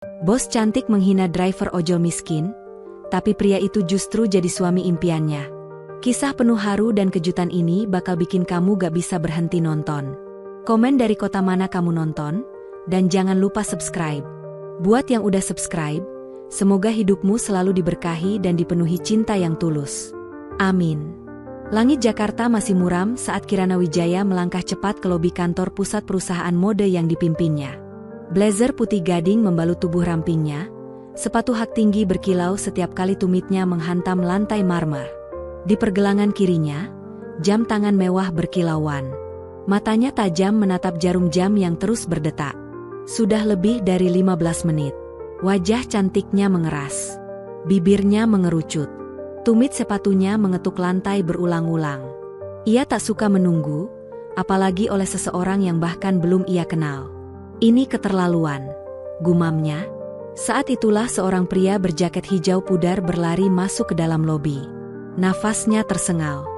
Bos cantik menghina driver ojol miskin, tapi pria itu justru jadi suami impiannya. Kisah penuh haru dan kejutan ini bakal bikin kamu gak bisa berhenti nonton. Komen dari kota mana kamu nonton, dan jangan lupa subscribe. Buat yang udah subscribe, semoga hidupmu selalu diberkahi dan dipenuhi cinta yang tulus. Amin. Langit Jakarta masih muram saat Kirana Wijaya melangkah cepat ke lobi kantor pusat perusahaan mode yang dipimpinnya. Blazer putih gading membalut tubuh rampingnya, sepatu hak tinggi berkilau setiap kali tumitnya menghantam lantai marmer. Di pergelangan kirinya, jam tangan mewah berkilauan. Matanya tajam menatap jarum jam yang terus berdetak. Sudah lebih dari 15 menit. Wajah cantiknya mengeras. Bibirnya mengerucut. Tumit sepatunya mengetuk lantai berulang-ulang. Ia tak suka menunggu, apalagi oleh seseorang yang bahkan belum ia kenal. Ini keterlaluan, gumamnya. Saat itulah seorang pria berjaket hijau pudar berlari masuk ke dalam lobi. Nafasnya tersengal.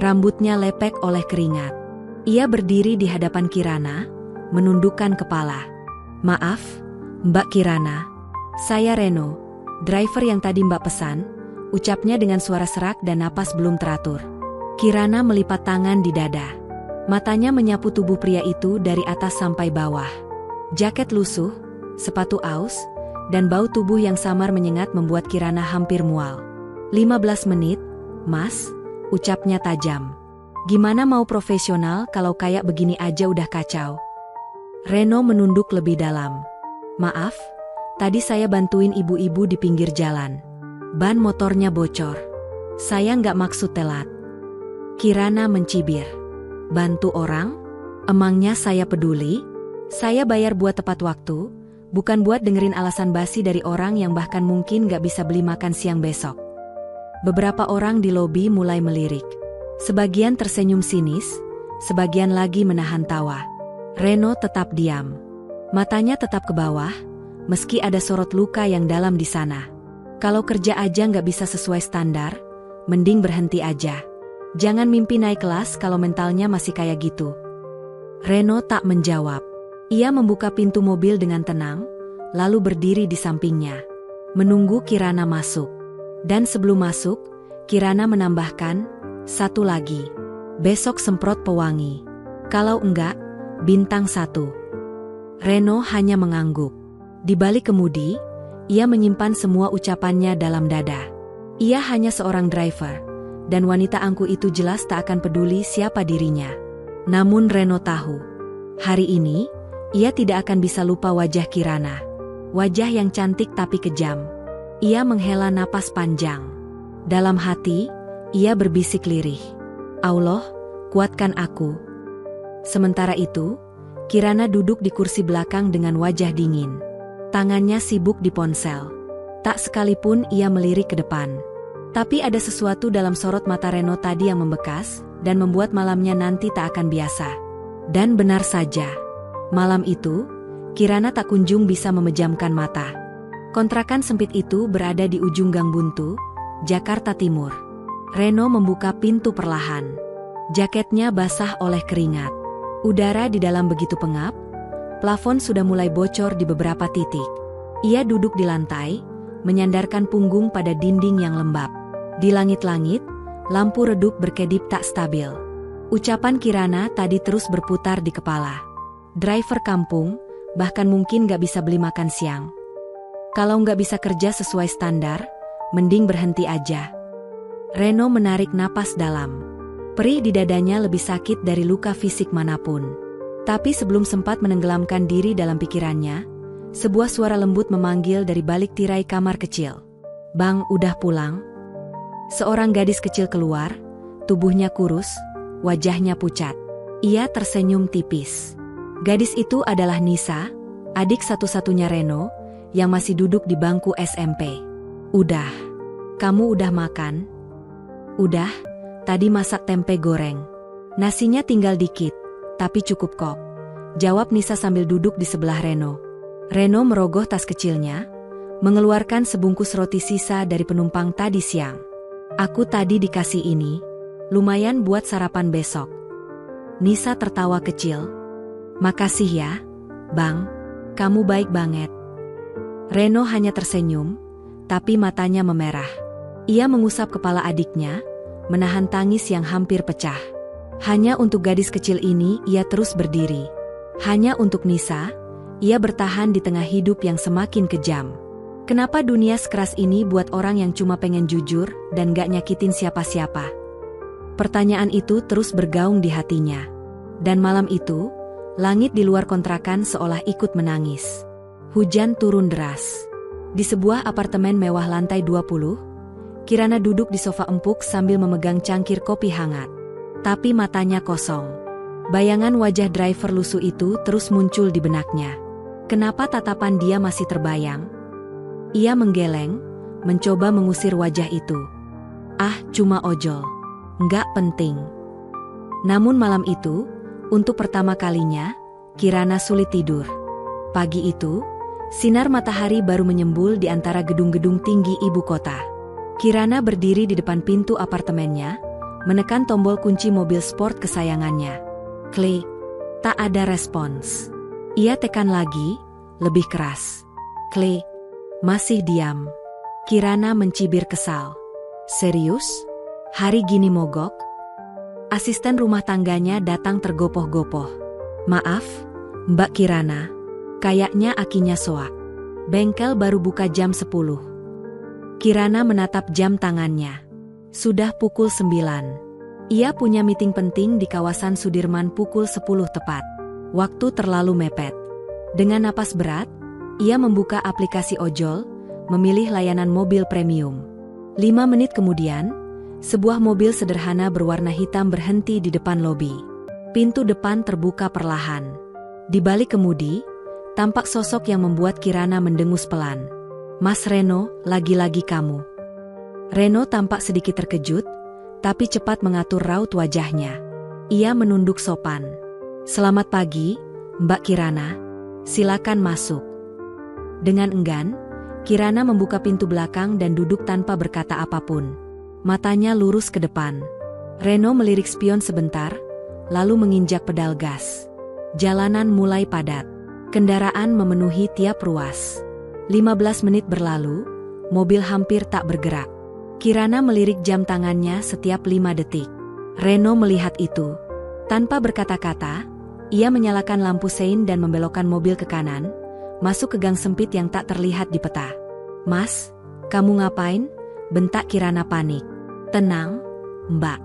Rambutnya lepek oleh keringat. Ia berdiri di hadapan Kirana, menundukkan kepala. "Maaf, Mbak Kirana. Saya Reno, driver yang tadi Mbak pesan," ucapnya dengan suara serak dan napas belum teratur. Kirana melipat tangan di dada. Matanya menyapu tubuh pria itu dari atas sampai bawah. Jaket lusuh, sepatu aus, dan bau tubuh yang samar menyengat membuat Kirana hampir mual. 15 menit, Mas, ucapnya tajam. Gimana mau profesional kalau kayak begini aja udah kacau? Reno menunduk lebih dalam. "Maaf, tadi saya bantuin ibu-ibu di pinggir jalan. Ban motornya bocor. Saya nggak maksud telat." Kirana mencibir. "Bantu orang? Emangnya saya peduli? Saya bayar buat tepat waktu, bukan buat dengerin alasan basi dari orang yang bahkan mungkin nggak bisa beli makan siang besok." Beberapa orang di lobi mulai melirik. Sebagian tersenyum sinis, sebagian lagi menahan tawa. Reno tetap diam. Matanya tetap ke bawah, meski ada sorot luka yang dalam di sana. Kalau kerja aja nggak bisa sesuai standar, mending berhenti aja. Jangan mimpi naik kelas kalau mentalnya masih kayak gitu. Reno tak menjawab. Ia membuka pintu mobil dengan tenang, lalu berdiri di sampingnya. Menunggu Kirana masuk. Dan sebelum masuk, Kirana menambahkan, "Satu lagi. Besok semprot pewangi. Kalau enggak, bintang 1. Reno hanya mengangguk. Di balik kemudi, ia menyimpan semua ucapannya dalam dada. Ia hanya seorang driver, dan wanita angkuh itu jelas tak akan peduli siapa dirinya. Namun Reno tahu, hari ini, ia tidak akan bisa lupa wajah Kirana. Wajah yang cantik tapi kejam. Ia menghela napas panjang. Dalam hati, ia berbisik lirih. "Allah, kuatkan aku." Sementara itu, Kirana duduk di kursi belakang dengan wajah dingin. Tangannya sibuk di ponsel. Tak sekalipun ia melirik ke depan. Tapi ada sesuatu dalam sorot mata Reno tadi yang membekas, dan membuat malamnya nanti tak akan biasa. Dan benar saja. Malam itu, Kirana tak kunjung bisa memejamkan mata. Kontrakan sempit itu berada di ujung Gang Buntu, Jakarta Timur. Reno membuka pintu perlahan. Jaketnya basah oleh keringat. Udara di dalam begitu pengap, plafon sudah mulai bocor di beberapa titik. Ia duduk di lantai, menyandarkan punggung pada dinding yang lembab. Di langit-langit, lampu redup berkedip tak stabil. Ucapan Kirana tadi terus berputar di kepala. Driver kampung, bahkan mungkin gak bisa beli makan siang. Kalau nggak bisa kerja sesuai standar, mending berhenti aja. Reno menarik napas dalam. Perih di dadanya lebih sakit dari luka fisik manapun. Tapi sebelum sempat menenggelamkan diri dalam pikirannya, sebuah suara lembut memanggil dari balik tirai kamar kecil. "Bang, udah pulang?" Seorang gadis kecil keluar, tubuhnya kurus, wajahnya pucat. Ia tersenyum tipis. Gadis itu adalah Nisa, adik satu-satunya Reno, yang masih duduk di bangku SMP. "Udah. Kamu udah makan?" "Udah, tadi masak tempe goreng. Nasinya tinggal dikit, tapi cukup kok," jawab Nisa sambil duduk di sebelah Reno. Reno merogoh tas kecilnya, mengeluarkan sebungkus roti sisa dari penumpang tadi siang. "Aku tadi dikasih ini, lumayan buat sarapan besok." Nisa tertawa kecil. "Makasih ya, Bang. Kamu baik banget." Reno hanya tersenyum, tapi matanya memerah. Ia mengusap kepala adiknya, menahan tangis yang hampir pecah. Hanya untuk gadis kecil ini ia terus berdiri. Hanya untuk Nisa, ia bertahan di tengah hidup yang semakin kejam. Kenapa dunia sekeras ini buat orang yang cuma pengen jujur dan gak nyakitin siapa-siapa? Pertanyaan itu terus bergaung di hatinya. Dan malam itu, langit di luar kontrakan seolah ikut menangis. Hujan turun deras. Di sebuah apartemen mewah lantai 20, Kirana duduk di sofa empuk sambil memegang cangkir kopi hangat. Tapi matanya kosong. Bayangan wajah driver lusuh itu terus muncul di benaknya. Kenapa tatapan dia masih terbayang? Ia menggeleng, mencoba mengusir wajah itu. Ah, cuma ojol. Nggak penting. Namun malam itu, untuk pertama kalinya, Kirana sulit tidur. Pagi itu, sinar matahari baru menyembul di antara gedung-gedung tinggi ibu kota. Kirana berdiri di depan pintu apartemennya, menekan tombol kunci mobil sport kesayangannya. Klik. Tak ada respons. Ia tekan lagi, lebih keras. Klik. Masih diam. Kirana mencibir kesal. Serius? Hari gini mogok? Asisten rumah tangganya datang tergopoh-gopoh. Maaf, Mbak Kirana. Kayaknya akinya soak. Bengkel baru buka jam 10. Kirana menatap jam tangannya. Sudah pukul 9. Ia punya meeting penting di kawasan Sudirman pukul 10 tepat. Waktu terlalu mepet. Dengan napas berat, ia membuka aplikasi ojol, memilih layanan mobil premium. 5 menit kemudian, sebuah mobil sederhana berwarna hitam berhenti di depan lobi. Pintu depan terbuka perlahan. Di balik kemudi, tampak sosok yang membuat Kirana mendengus pelan. Mas Reno, lagi-lagi kamu. Reno tampak sedikit terkejut, tapi cepat mengatur raut wajahnya. Ia menunduk sopan. Selamat pagi, Mbak Kirana. Silakan masuk. Dengan enggan, Kirana membuka pintu belakang dan duduk tanpa berkata apapun. Matanya lurus ke depan. Reno melirik spion sebentar, lalu menginjak pedal gas. Jalanan mulai padat. Kendaraan memenuhi tiap ruas. 15 menit berlalu, mobil hampir tak bergerak. Kirana melirik jam tangannya setiap 5 detik. Reno melihat itu. Tanpa berkata-kata, ia menyalakan lampu sein dan membelokkan mobil ke kanan, masuk ke gang sempit yang tak terlihat di peta. Mas, kamu ngapain? Bentak Kirana panik. Tenang, Mbak.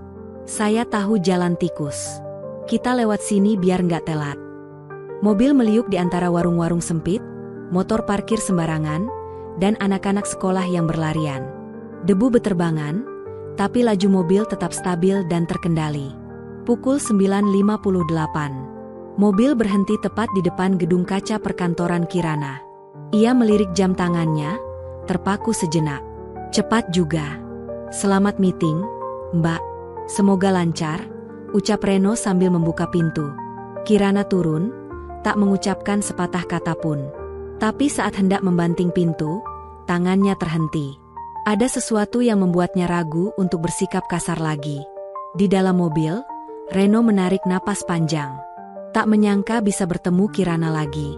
Saya tahu jalan tikus. Kita lewat sini biar nggak telat. Mobil meliuk di antara warung-warung sempit, motor parkir sembarangan, dan anak-anak sekolah yang berlarian. Debu beterbangan, tapi laju mobil tetap stabil dan terkendali. Pukul 9.58. Mobil berhenti tepat di depan gedung kaca perkantoran Kirana. Ia melirik jam tangannya, terpaku sejenak. Cepat juga. Selamat meeting, Mbak. Semoga lancar, ucap Reno sambil membuka pintu. Kirana turun, tak mengucapkan sepatah kata pun. Tapi saat hendak membanting pintu, tangannya terhenti. Ada sesuatu yang membuatnya ragu untuk bersikap kasar lagi. Di dalam mobil, Reno menarik napas panjang. Tak menyangka bisa bertemu Kirana lagi.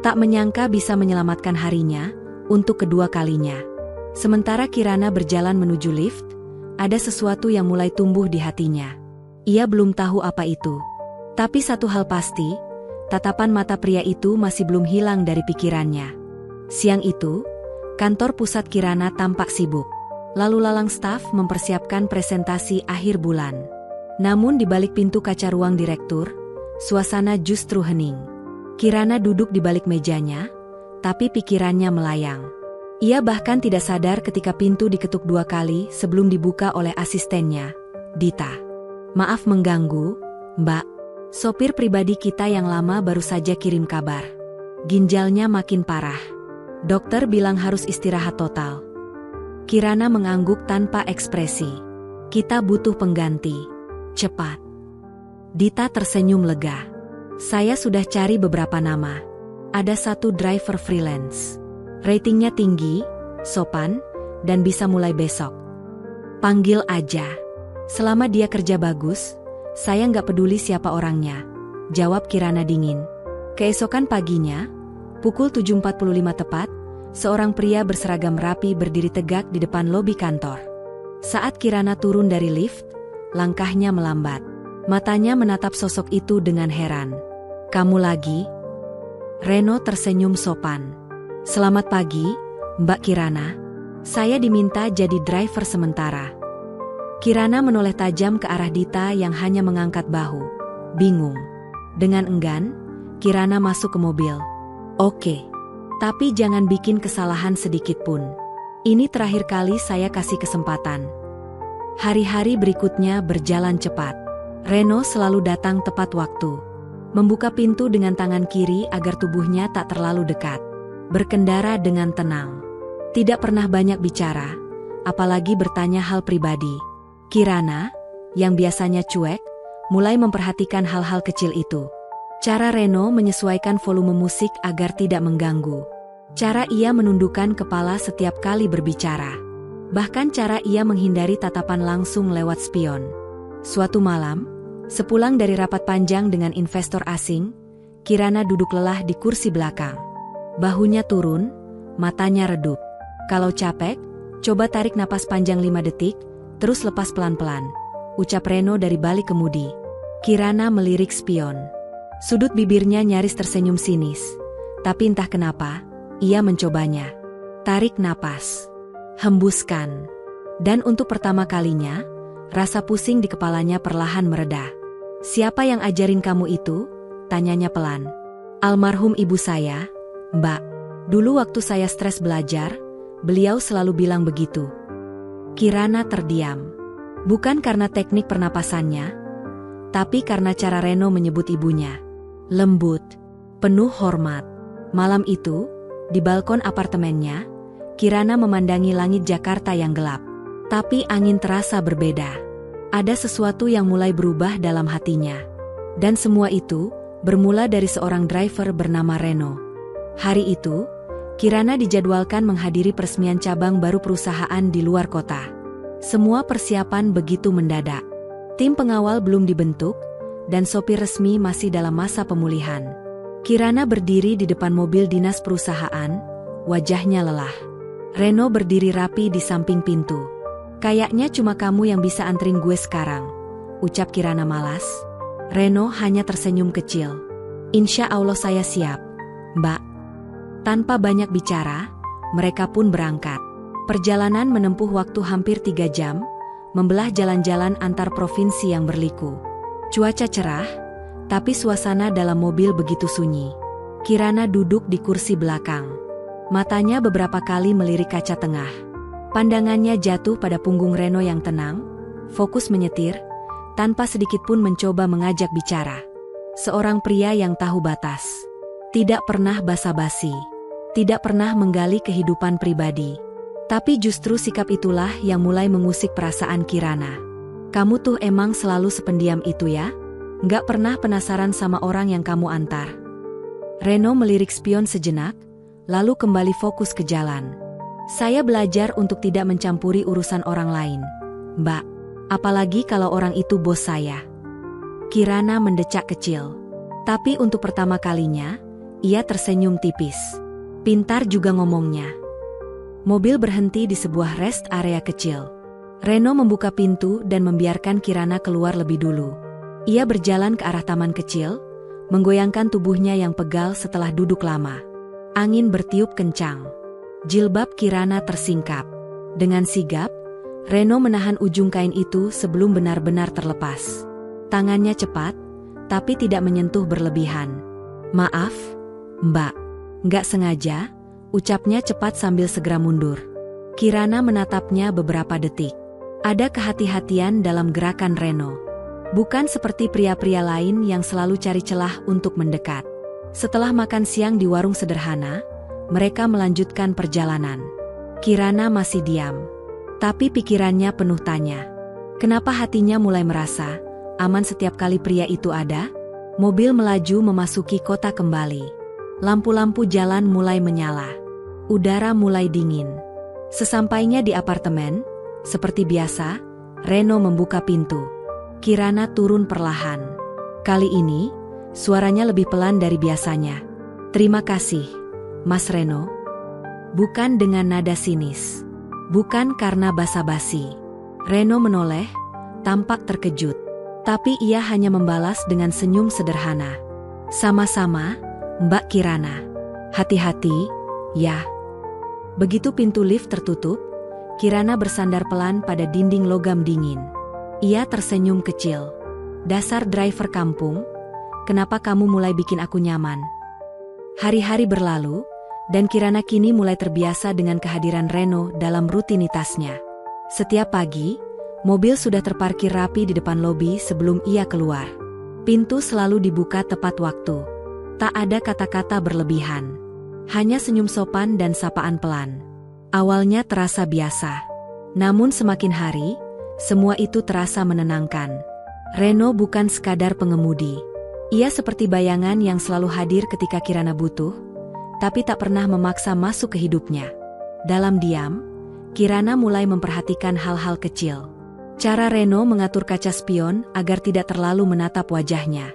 Tak menyangka bisa menyelamatkan harinya, untuk kedua kalinya. Sementara Kirana berjalan menuju lift, ada sesuatu yang mulai tumbuh di hatinya. Ia belum tahu apa itu. Tapi satu hal pasti, tatapan mata pria itu masih belum hilang dari pikirannya. Siang itu, kantor pusat Kirana tampak sibuk. Lalu lalang staf mempersiapkan presentasi akhir bulan. Namun di balik pintu kaca ruang direktur, suasana justru hening. Kirana duduk di balik mejanya, tapi pikirannya melayang. Ia bahkan tidak sadar ketika pintu diketuk 2 kali sebelum dibuka oleh asistennya, Dita. Maaf mengganggu, Mbak. Sopir pribadi kita yang lama baru saja kirim kabar. Ginjalnya makin parah. Dokter bilang harus istirahat total. Kirana mengangguk tanpa ekspresi. Kita butuh pengganti. Cepat. Dita tersenyum lega. Saya sudah cari beberapa nama. Ada satu driver freelance. Ratingnya tinggi, sopan, dan bisa mulai besok. Panggil aja. Selama dia kerja bagus, saya nggak peduli siapa orangnya, jawab Kirana dingin. Keesokan paginya, pukul 7.45 tepat, seorang pria berseragam rapi berdiri tegak di depan lobi kantor. Saat Kirana turun dari lift, langkahnya melambat. Matanya menatap sosok itu dengan heran. "Kamu lagi?" Reno tersenyum sopan. "Selamat pagi, Mbak Kirana. Saya diminta jadi driver sementara." Kirana menoleh tajam ke arah Dita yang hanya mengangkat bahu. Bingung. Dengan enggan, Kirana masuk ke mobil. "Oke. Tapi jangan bikin kesalahan sedikit pun. Ini terakhir kali saya kasih kesempatan." Hari-hari berikutnya berjalan cepat. Reno selalu datang tepat waktu. Membuka pintu dengan tangan kiri agar tubuhnya tak terlalu dekat. Berkendara dengan tenang. Tidak pernah banyak bicara, apalagi bertanya hal pribadi. Kirana, yang biasanya cuek, mulai memperhatikan hal-hal kecil itu. Cara Reno menyesuaikan volume musik agar tidak mengganggu. Cara ia menundukkan kepala setiap kali berbicara. Bahkan cara ia menghindari tatapan langsung lewat spion. Suatu malam, sepulang dari rapat panjang dengan investor asing, Kirana duduk lelah di kursi belakang. Bahunya turun, matanya redup. "Kalau capek, coba tarik napas panjang 5 detik, terus lepas pelan-pelan," ucap Reno dari balik kemudi. Kirana melirik spion. Sudut bibirnya nyaris tersenyum sinis. Tapi entah kenapa, ia mencobanya. Tarik napas. Hembuskan. Dan untuk pertama kalinya, rasa pusing di kepalanya perlahan mereda. "Siapa yang ajarin kamu itu?" tanyanya pelan. "Almarhum ibu saya, Mbak. Dulu waktu saya stres belajar, beliau selalu bilang begitu." Kirana terdiam. Bukan karena teknik pernapasannya, tapi karena cara Reno menyebut ibunya. Lembut, penuh hormat. Malam itu, di balkon apartemennya, Kirana memandangi langit Jakarta yang gelap. Tapi angin terasa berbeda. Ada sesuatu yang mulai berubah dalam hatinya. Dan semua itu bermula dari seorang driver bernama Reno. Hari itu, Kirana dijadwalkan menghadiri peresmian cabang baru perusahaan di luar kota. Semua persiapan begitu mendadak. Tim pengawal belum dibentuk, dan sopir resmi masih dalam masa pemulihan. Kirana berdiri di depan mobil dinas perusahaan, wajahnya lelah. Reno berdiri rapi di samping pintu. "Kayaknya cuma kamu yang bisa anterin gue sekarang," ucap Kirana malas. Reno hanya tersenyum kecil. "Insya Allah saya siap, Mbak." Tanpa banyak bicara, mereka pun berangkat. Perjalanan menempuh waktu hampir 3 jam, membelah jalan-jalan antar provinsi yang berliku. Cuaca cerah, tapi suasana dalam mobil begitu sunyi. Kirana duduk di kursi belakang. Matanya beberapa kali melirik kaca tengah. Pandangannya jatuh pada punggung Reno yang tenang, fokus menyetir, tanpa sedikit pun mencoba mengajak bicara. Seorang pria yang tahu batas. Tidak pernah basa-basi. Tidak pernah menggali kehidupan pribadi. Tapi justru sikap itulah yang mulai mengusik perasaan Kirana. "Kamu tuh emang selalu sependiam itu ya? Nggak pernah penasaran sama orang yang kamu antar?" Reno melirik spion sejenak, lalu kembali fokus ke jalan. "Saya belajar untuk tidak mencampuri urusan orang lain, Mbak. Apalagi kalau orang itu bos saya." Kirana mendecak kecil. Tapi untuk pertama kalinya, ia tersenyum tipis. Pintar juga ngomongnya. Mobil berhenti di sebuah rest area kecil. Reno membuka pintu dan membiarkan Kirana keluar lebih dulu. Ia berjalan ke arah taman kecil, menggoyangkan tubuhnya yang pegal setelah duduk lama. Angin bertiup kencang. Jilbab Kirana tersingkap. Dengan sigap, Reno menahan ujung kain itu sebelum benar-benar terlepas. Tangannya cepat, tapi tidak menyentuh berlebihan. "Maaf, Mbak. Nggak sengaja," ucapnya cepat sambil segera mundur. Kirana menatapnya beberapa detik. Ada kehati-hatian dalam gerakan Reno. Bukan seperti pria-pria lain yang selalu cari celah untuk mendekat. Setelah makan siang di warung sederhana, mereka melanjutkan perjalanan. Kirana masih diam. Tapi pikirannya penuh tanya. Kenapa hatinya mulai merasa aman setiap kali pria itu ada? Mobil melaju memasuki kota kembali. Lampu-lampu jalan mulai menyala. Udara mulai dingin. Sesampainya di apartemen, seperti biasa, Reno membuka pintu. Kirana turun perlahan. Kali ini, suaranya lebih pelan dari biasanya. "Terima kasih, Mas Reno." Bukan dengan nada sinis. Bukan karena basa-basi. Reno menoleh, tampak terkejut. Tapi ia hanya membalas dengan senyum sederhana. Sama-sama, Mbak Kirana. Hati-hati, ya. Begitu pintu lift tertutup, Kirana bersandar pelan pada dinding logam dingin. Ia tersenyum kecil. Dasar driver kampung, kenapa kamu mulai bikin aku nyaman? Hari-hari berlalu, dan Kirana kini mulai terbiasa dengan kehadiran Reno dalam rutinitasnya. Setiap pagi, mobil sudah terparkir rapi di depan lobi sebelum ia keluar. Pintu selalu dibuka tepat waktu. Tak ada kata-kata berlebihan. Hanya senyum sopan dan sapaan pelan. Awalnya terasa biasa. Namun semakin hari, semua itu terasa menenangkan. Reno bukan sekadar pengemudi. Ia seperti bayangan yang selalu hadir ketika Kirana butuh, tapi tak pernah memaksa masuk ke hidupnya. Dalam diam, Kirana mulai memperhatikan hal-hal kecil. Cara Reno mengatur kaca spion agar tidak terlalu menatap wajahnya.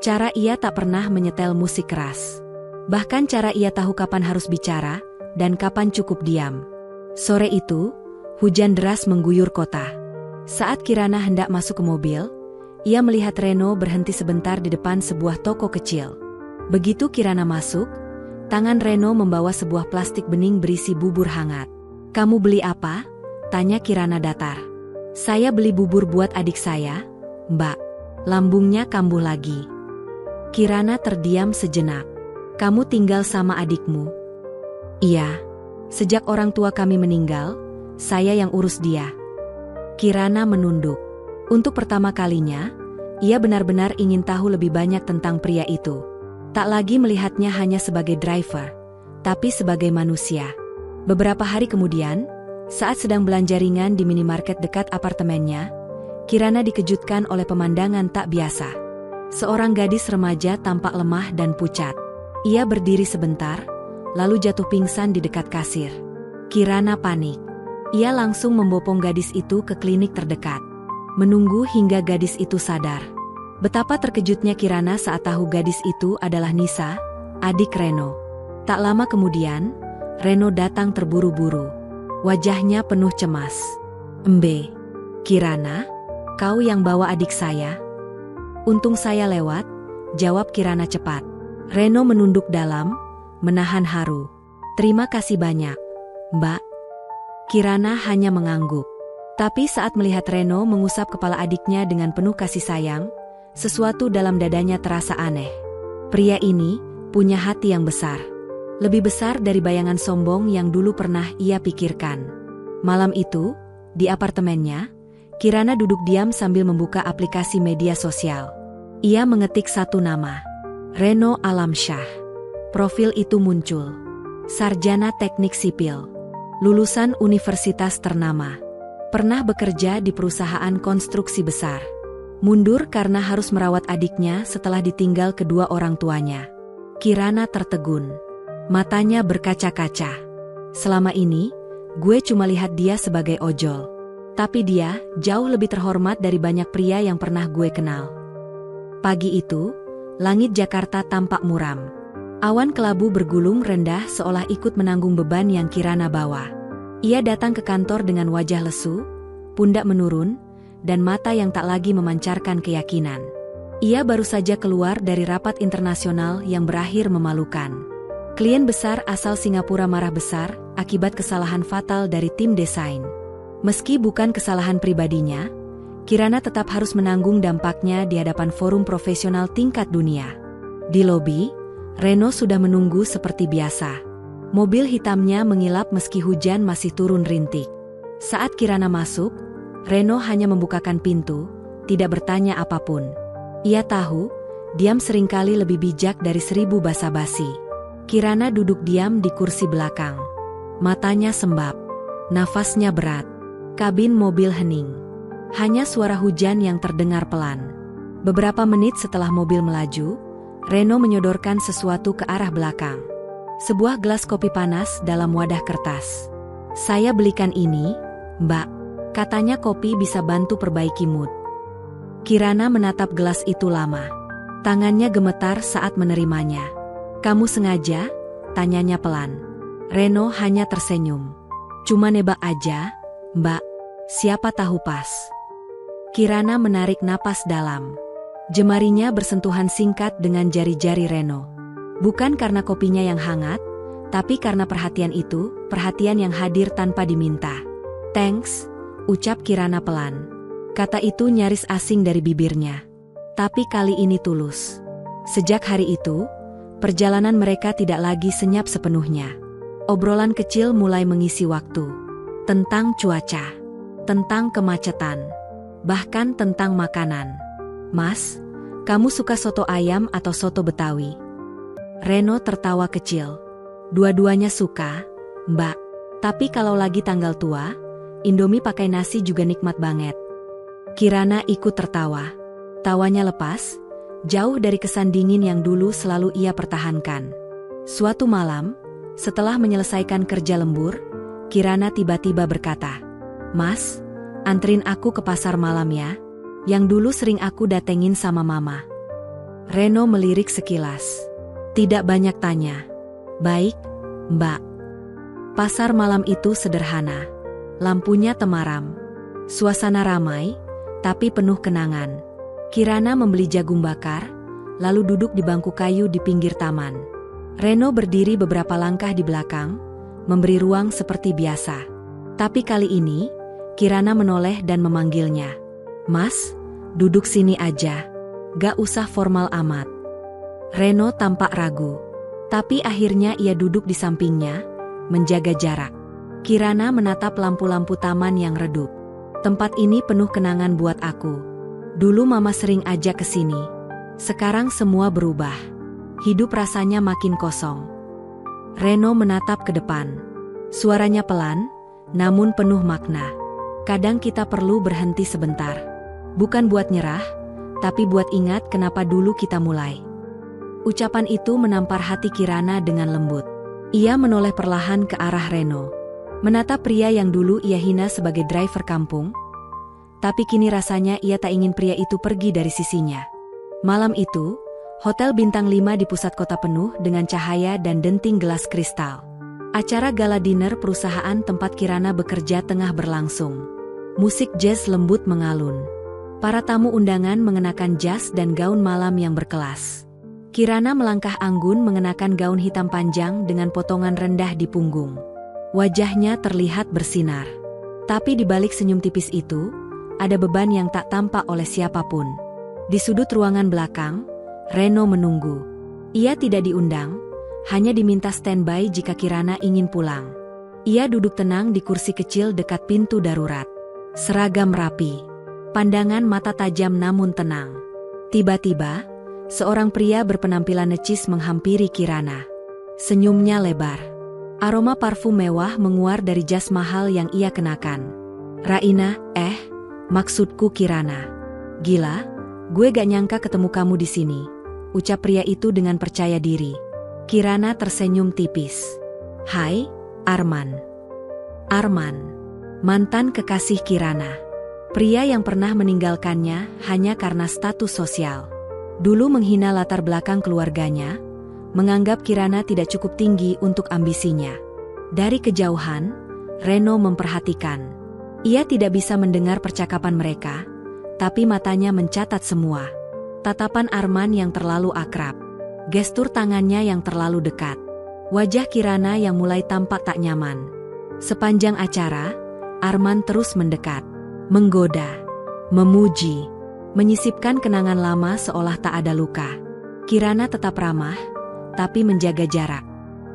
Cara ia tak pernah menyetel musik keras. Bahkan cara ia tahu kapan harus bicara dan kapan cukup diam. Sore itu, hujan deras mengguyur kota. Saat Kirana hendak masuk ke mobil, ia melihat Reno berhenti sebentar di depan sebuah toko kecil. Begitu Kirana masuk, tangan Reno membawa sebuah plastik bening berisi bubur hangat. "Kamu beli apa?" tanya Kirana datar. "Saya beli bubur buat adik saya, Mbak." Lambungnya kambuh lagi. Kirana terdiam sejenak. "Kamu tinggal sama adikmu?" "Iya. Sejak orang tua kami meninggal, saya yang urus dia." Kirana menunduk. Untuk pertama kalinya, ia benar-benar ingin tahu lebih banyak tentang pria itu. Tak lagi melihatnya hanya sebagai driver, tapi sebagai manusia. Beberapa hari kemudian, saat sedang belanja ringan di minimarket dekat apartemennya, Kirana dikejutkan oleh pemandangan tak biasa. Seorang gadis remaja tampak lemah dan pucat. Ia berdiri sebentar, lalu jatuh pingsan di dekat kasir. Kirana panik. Ia langsung membopong gadis itu ke klinik terdekat. Menunggu hingga gadis itu sadar. Betapa terkejutnya Kirana saat tahu gadis itu adalah Nisa, adik Reno. Tak lama kemudian, Reno datang terburu-buru. Wajahnya penuh cemas. "Embe, Kirana, kau yang bawa adik saya?" "Untung saya lewat," jawab Kirana cepat. Reno menunduk dalam, menahan haru. "Terima kasih banyak, Mbak." Kirana hanya mengangguk. Tapi saat melihat Reno mengusap kepala adiknya dengan penuh kasih sayang, sesuatu dalam dadanya terasa aneh. Pria ini punya hati yang besar. Lebih besar dari bayangan sombong yang dulu pernah ia pikirkan. Malam itu, di apartemennya, Kirana duduk diam sambil membuka aplikasi media sosial. Ia mengetik satu nama. Reno Alamsyah. Profil itu muncul. Sarjana teknik sipil. Lulusan universitas ternama. Pernah bekerja di perusahaan konstruksi besar. Mundur karena harus merawat adiknya setelah ditinggal kedua orang tuanya. Kirana tertegun. Matanya berkaca-kaca. "Selama ini, gue cuma lihat dia sebagai ojol. Tapi dia jauh lebih terhormat dari banyak pria yang pernah gue kenal." Pagi itu, langit Jakarta tampak muram. Awan kelabu bergulung rendah seolah ikut menanggung beban yang Kirana bawa. Ia datang ke kantor dengan wajah lesu, pundak menurun, dan mata yang tak lagi memancarkan keyakinan. Ia baru saja keluar dari rapat internasional yang berakhir memalukan. Klien besar asal Singapura marah besar akibat kesalahan fatal dari tim desain. Meski bukan kesalahan pribadinya, Kirana tetap harus menanggung dampaknya di hadapan forum profesional tingkat dunia. Di lobi, Reno sudah menunggu seperti biasa. Mobil hitamnya mengilap meski hujan masih turun rintik. Saat Kirana masuk, Reno hanya membukakan pintu, tidak bertanya apapun. Ia tahu, diam seringkali lebih bijak dari 1000 basa-basi. Kirana duduk diam di kursi belakang. Matanya sembab. Nafasnya berat. Kabin mobil hening. Hanya suara hujan yang terdengar pelan. Beberapa menit setelah mobil melaju, Reno menyodorkan sesuatu ke arah belakang. Sebuah gelas kopi panas dalam wadah kertas. "Saya belikan ini, Mbak," katanya, "kopi bisa bantu perbaiki mood." Kirana menatap gelas itu lama. Tangannya gemetar saat menerimanya. "Kamu sengaja?" tanyanya pelan. Reno hanya tersenyum. Cuma nebak aja, Mbak. Siapa tahu pas. Kirana menarik napas dalam. Jemarinya bersentuhan singkat dengan jari-jari Reno. Bukan karena kopinya yang hangat, tapi karena perhatian itu, perhatian yang hadir tanpa diminta. "Thanks," ucap Kirana pelan. Kata itu nyaris asing dari bibirnya. Tapi kali ini tulus. Sejak hari itu, perjalanan mereka tidak lagi senyap sepenuhnya. Obrolan kecil mulai mengisi waktu. Tentang cuaca, tentang kemacetan, bahkan tentang makanan. "Mas, kamu suka soto ayam atau soto Betawi?" Reno tertawa kecil. "Dua-duanya suka, Mbak. Tapi kalau lagi tanggal tua, Indomie pakai nasi juga nikmat banget." Kirana ikut tertawa. Tawanya lepas, jauh dari kesan dingin yang dulu selalu ia pertahankan. Suatu malam, setelah menyelesaikan kerja lembur, Kirana tiba-tiba berkata, "Mas, anterin aku ke pasar malam ya, yang dulu sering aku datengin sama Mama." Reno melirik sekilas. Tidak banyak tanya. "Baik, Mbak." Pasar malam itu sederhana. Lampunya temaram. Suasana ramai, tapi penuh kenangan. Kirana membeli jagung bakar, lalu duduk di bangku kayu di pinggir taman. Reno berdiri beberapa langkah di belakang, memberi ruang seperti biasa. Tapi kali ini, Kirana menoleh dan memanggilnya. "Mas, duduk sini aja. Gak usah formal amat." Reno tampak ragu. Tapi akhirnya ia duduk di sampingnya, menjaga jarak. Kirana menatap lampu-lampu taman yang redup. "Tempat ini penuh kenangan buat aku. Dulu Mama sering ajak ke sini. Sekarang semua berubah. Hidup rasanya makin kosong." Reno menatap ke depan. Suaranya pelan, namun penuh makna. "Kadang kita perlu berhenti sebentar. Bukan buat nyerah, tapi buat ingat kenapa dulu kita mulai." Ucapan itu menampar hati Kirana dengan lembut. Ia menoleh perlahan ke arah Reno. Menatap pria yang dulu ia hina sebagai driver kampung. Tapi kini rasanya ia tak ingin pria itu pergi dari sisinya. Malam itu, Hotel Bintang 5 di pusat kota penuh dengan cahaya dan denting gelas kristal. Acara gala dinner perusahaan tempat Kirana bekerja tengah berlangsung. Musik jazz lembut mengalun. Para tamu undangan mengenakan jas dan gaun malam yang berkelas. Kirana melangkah anggun mengenakan gaun hitam panjang dengan potongan rendah di punggung. Wajahnya terlihat bersinar. Tapi di balik senyum tipis itu, ada beban yang tak tampak oleh siapapun. Di sudut ruangan belakang, Reno menunggu. Ia tidak diundang, hanya diminta standby jika Kirana ingin pulang. Ia duduk tenang di kursi kecil dekat pintu darurat. Seragam rapi. Pandangan mata tajam namun tenang. Tiba-tiba, seorang pria berpenampilan necis menghampiri Kirana. Senyumnya lebar. Aroma parfum mewah menguar dari jas mahal yang ia kenakan. "Raina, maksudku Kirana. Gila, gue gak nyangka ketemu kamu di sini," ucap pria itu dengan percaya diri. Kirana tersenyum tipis. "Hai, Arman." Arman, mantan kekasih Kirana. Pria yang pernah meninggalkannya hanya karena status sosial. Dulu menghina latar belakang keluarganya, menganggap Kirana tidak cukup tinggi untuk ambisinya. Dari kejauhan, Reno memperhatikan. Ia tidak bisa mendengar percakapan mereka, tapi matanya mencatat semua. Tatapan Arman yang terlalu akrab, gestur tangannya yang terlalu dekat, wajah Kirana yang mulai tampak tak nyaman. Sepanjang acara, Arman terus mendekat, menggoda, memuji, menyisipkan kenangan lama seolah tak ada luka. Kirana tetap ramah, tapi menjaga jarak.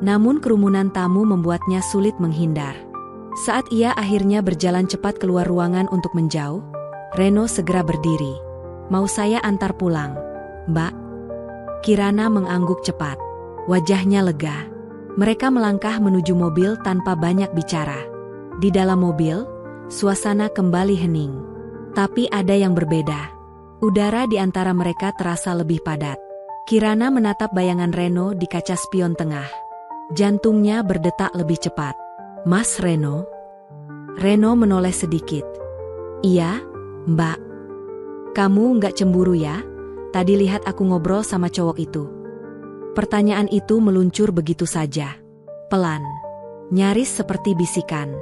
Namun kerumunan tamu membuatnya sulit menghindar. Saat ia akhirnya berjalan cepat keluar ruangan untuk menjauh, Reno segera berdiri. "Mau saya antar pulang, Mbak?" Kirana mengangguk cepat. Wajahnya lega. Mereka melangkah menuju mobil tanpa banyak bicara. Di dalam mobil, suasana kembali hening. Tapi ada yang berbeda. Udara di antara mereka terasa lebih padat. Kirana menatap bayangan Reno di kaca spion tengah. Jantungnya berdetak lebih cepat. "Mas Reno?" Reno menoleh sedikit. "Iya, Mbak." "Kamu nggak cemburu ya? Tadi lihat aku ngobrol sama cowok itu." Pertanyaan itu meluncur begitu saja. Pelan. Nyaris seperti bisikan.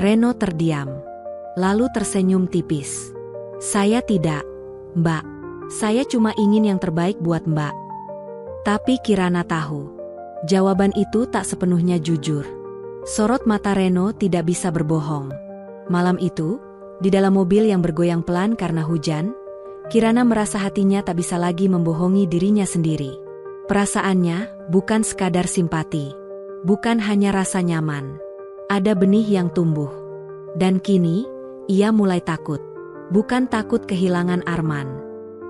Reno terdiam. Lalu tersenyum tipis. Saya tidak, Mbak. Saya cuma ingin yang terbaik buat Mbak. Tapi Kirana tahu. Jawaban itu tak sepenuhnya jujur. Sorot mata Reno tidak bisa berbohong. Malam itu, di dalam mobil yang bergoyang pelan karena hujan, Kirana merasa hatinya tak bisa lagi membohongi dirinya sendiri. Perasaannya bukan sekadar simpati. Bukan hanya rasa nyaman. Ada benih yang tumbuh. Dan kini, ia mulai takut. Bukan takut kehilangan Arman.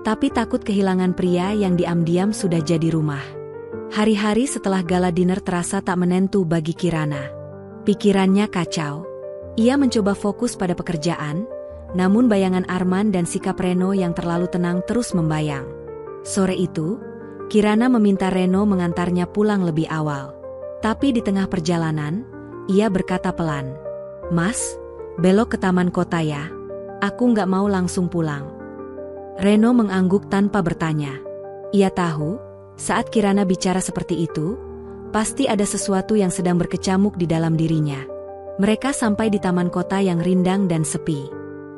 Tapi takut kehilangan pria yang diam-diam sudah jadi rumah. Hari-hari setelah gala dinner terasa tak menentu bagi Kirana. Pikirannya kacau. Ia mencoba fokus pada pekerjaan, namun bayangan Arman dan sikap Reno yang terlalu tenang terus membayang. Sore itu, Kirana meminta Reno mengantarnya pulang lebih awal. Tapi di tengah perjalanan, ia berkata pelan, "Mas, belok ke taman kota ya. Aku nggak mau langsung pulang." Reno mengangguk tanpa bertanya. Ia tahu, saat Kirana bicara seperti itu, pasti ada sesuatu yang sedang berkecamuk di dalam dirinya. Mereka sampai di taman kota yang rindang dan sepi.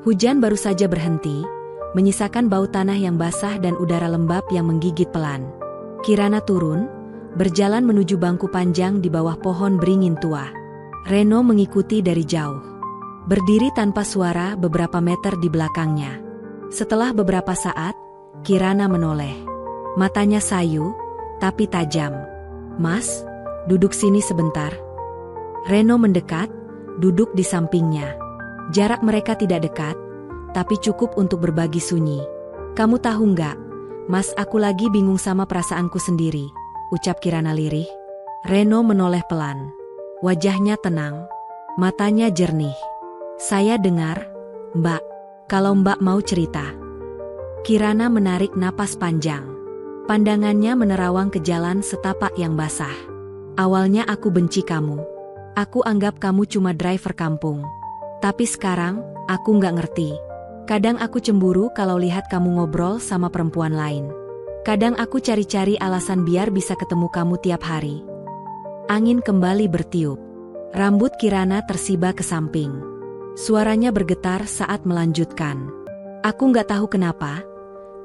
Hujan baru saja berhenti, menyisakan bau tanah yang basah dan udara lembab yang menggigit pelan. Kirana turun, berjalan menuju bangku panjang di bawah pohon beringin tua. Reno mengikuti dari jauh. Berdiri tanpa suara beberapa meter di belakangnya. Setelah beberapa saat, Kirana menoleh. Matanya sayu, tapi tajam. "Mas, duduk sini sebentar." Reno mendekat, duduk di sampingnya. Jarak mereka tidak dekat, tapi cukup untuk berbagi sunyi. "Kamu tahu nggak, Mas, aku lagi bingung sama perasaanku sendiri," ucap Kirana lirih. Reno menoleh pelan. Wajahnya tenang, matanya jernih. "Saya dengar, Mbak. Kalau Mbak mau cerita." Kirana menarik napas panjang. Pandangannya menerawang ke jalan setapak yang basah. "Awalnya aku benci kamu. Aku anggap kamu cuma driver kampung. Tapi sekarang, aku nggak ngerti. Kadang aku cemburu kalau lihat kamu ngobrol sama perempuan lain. Kadang aku cari-cari alasan biar bisa ketemu kamu tiap hari." Angin kembali bertiup. Rambut Kirana tersiba ke samping. Suaranya bergetar saat melanjutkan. "Aku nggak tahu kenapa,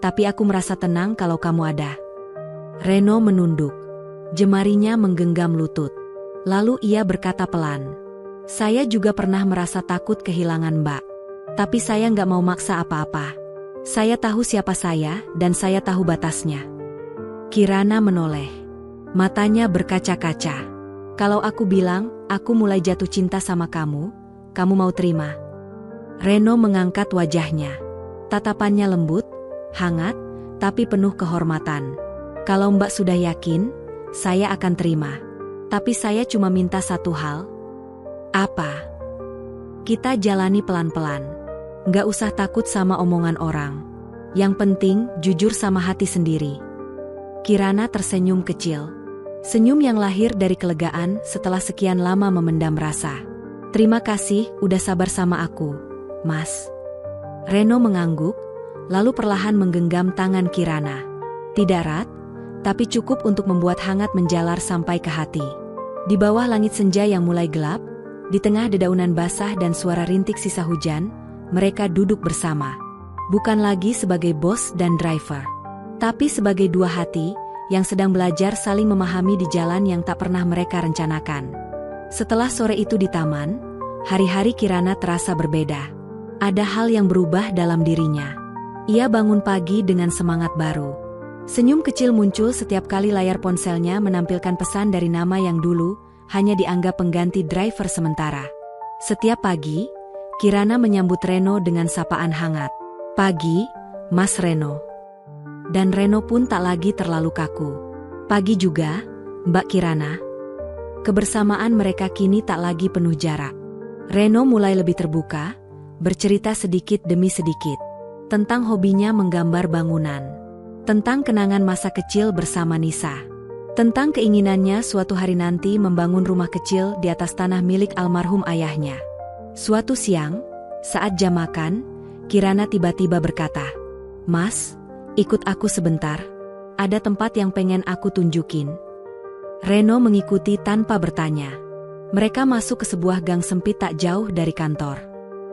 tapi aku merasa tenang kalau kamu ada." Reno menunduk. Jemarinya menggenggam lutut. Lalu ia berkata pelan, "Saya juga pernah merasa takut kehilangan Mbak. Tapi saya nggak mau maksa apa-apa. Saya tahu siapa saya dan saya tahu batasnya." Kirana menoleh. Matanya berkaca-kaca. "Kalau aku bilang, aku mulai jatuh cinta sama kamu, kamu mau terima?" Reno mengangkat wajahnya. Tatapannya lembut, hangat, tapi penuh kehormatan. "Kalau Mbak sudah yakin, saya akan terima. Tapi saya cuma minta satu hal." "Apa?" "Kita jalani pelan-pelan. Nggak usah takut sama omongan orang. Yang penting, jujur sama hati sendiri." Kirana tersenyum kecil. Senyum yang lahir dari kelegaan setelah sekian lama memendam rasa. "Terima kasih udah sabar sama aku, Mas." Reno mengangguk, lalu perlahan menggenggam tangan Kirana. Tidak erat, tapi cukup untuk membuat hangat menjalar sampai ke hati. Di bawah langit senja yang mulai gelap, di tengah dedaunan basah dan suara rintik sisa hujan, mereka duduk bersama. Bukan lagi sebagai bos dan driver, tapi sebagai dua hati yang sedang belajar saling memahami di jalan yang tak pernah mereka rencanakan. Setelah sore itu di taman, hari-hari Kirana terasa berbeda. Ada hal yang berubah dalam dirinya. Ia bangun pagi dengan semangat baru. Senyum kecil muncul setiap kali layar ponselnya menampilkan pesan dari nama yang dulu hanya dianggap pengganti driver sementara. Setiap pagi, Kirana menyambut Reno dengan sapaan hangat. "Pagi, Mas Reno." Dan Reno pun tak lagi terlalu kaku. "Pagi juga, Mbak Kirana." Kebersamaan mereka kini tak lagi penuh jarak. Reno mulai lebih terbuka, bercerita sedikit demi sedikit. Tentang hobinya menggambar bangunan. Tentang kenangan masa kecil bersama Nisa. Tentang keinginannya suatu hari nanti membangun rumah kecil di atas tanah milik almarhum ayahnya. Suatu siang, saat jam makan, Kirana tiba-tiba berkata, "Mas, ikut aku sebentar. Ada tempat yang pengen aku tunjukin." Reno mengikuti tanpa bertanya. Mereka masuk ke sebuah gang sempit tak jauh dari kantor.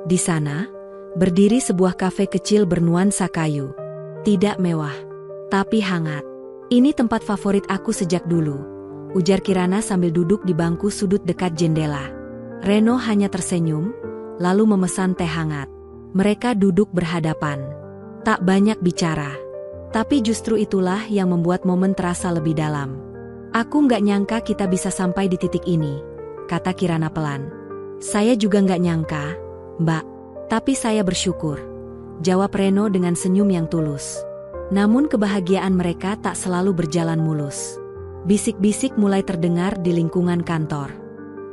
Di sana, berdiri sebuah kafe kecil bernuansa kayu. Tidak mewah, tapi hangat. "Ini tempat favorit aku sejak dulu," ujar Kirana sambil duduk di bangku sudut dekat jendela. Reno hanya tersenyum, lalu memesan teh hangat. Mereka duduk berhadapan. Tak banyak bicara. Tapi justru itulah yang membuat momen terasa lebih dalam. "Aku nggak nyangka kita bisa sampai di titik ini," kata Kirana pelan. "Saya juga nggak nyangka, Mbak. Tapi saya bersyukur," jawab Reno dengan senyum yang tulus. Namun kebahagiaan mereka tak selalu berjalan mulus. Bisik-bisik mulai terdengar di lingkungan kantor.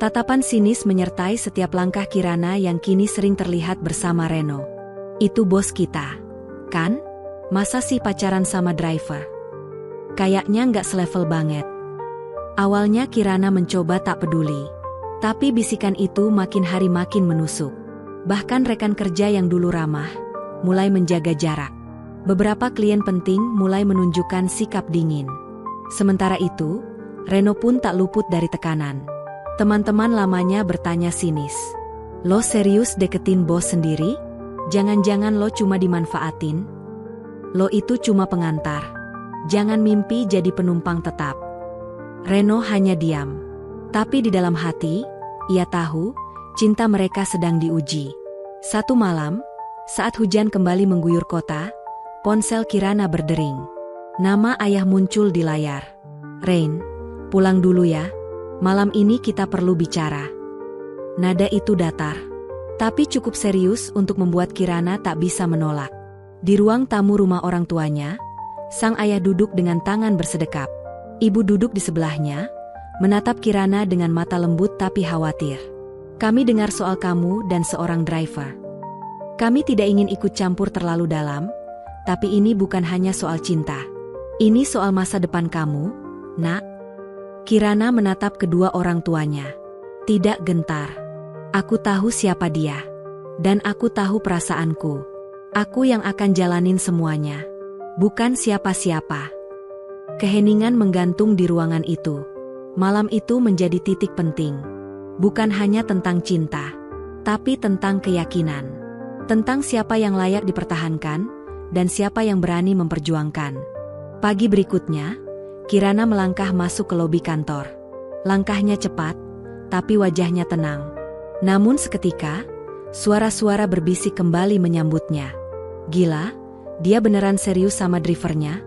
Tatapan sinis menyertai setiap langkah Kirana yang kini sering terlihat bersama Reno. "Itu bos kita, kan? Masa sih pacaran sama driver? Kayaknya nggak selevel banget." Awalnya Kirana mencoba tak peduli. Tapi bisikan itu makin hari makin menusuk. Bahkan rekan kerja yang dulu ramah, mulai menjaga jarak. Beberapa klien penting mulai menunjukkan sikap dingin. Sementara itu, Reno pun tak luput dari tekanan. Teman-teman lamanya bertanya sinis. "Lo serius deketin bos sendiri? Jangan-jangan lo cuma dimanfaatin? Lo itu cuma pengantar. Jangan mimpi jadi penumpang tetap." Reno hanya diam. Tapi di dalam hati, ia tahu cinta mereka sedang diuji. Satu malam, saat hujan kembali mengguyur kota, ponsel Kirana berdering. Nama ayah muncul di layar. "Rain, pulang dulu ya. Malam ini kita perlu bicara." Nada itu datar, tapi cukup serius untuk membuat Kirana tak bisa menolak. Di ruang tamu rumah orang tuanya, sang ayah duduk dengan tangan bersedekap. Ibu duduk di sebelahnya, menatap Kirana dengan mata lembut tapi khawatir. "Kami dengar soal kamu dan seorang driver. Kami tidak ingin ikut campur terlalu dalam, tapi ini bukan hanya soal cinta. Ini soal masa depan kamu, Nak." Kirana menatap kedua orang tuanya. Tidak gentar. "Aku tahu siapa dia. Dan aku tahu perasaanku. Aku yang akan jalanin semuanya. Bukan siapa-siapa." Keheningan menggantung di ruangan itu. Malam itu menjadi titik penting. Bukan hanya tentang cinta, tapi tentang keyakinan. Tentang siapa yang layak dipertahankan, dan siapa yang berani memperjuangkan. Pagi berikutnya, Kirana melangkah masuk ke lobi kantor. Langkahnya cepat, tapi wajahnya tenang. Namun seketika, suara-suara berbisik kembali menyambutnya. "Gila, dia beneran serius sama drivernya?"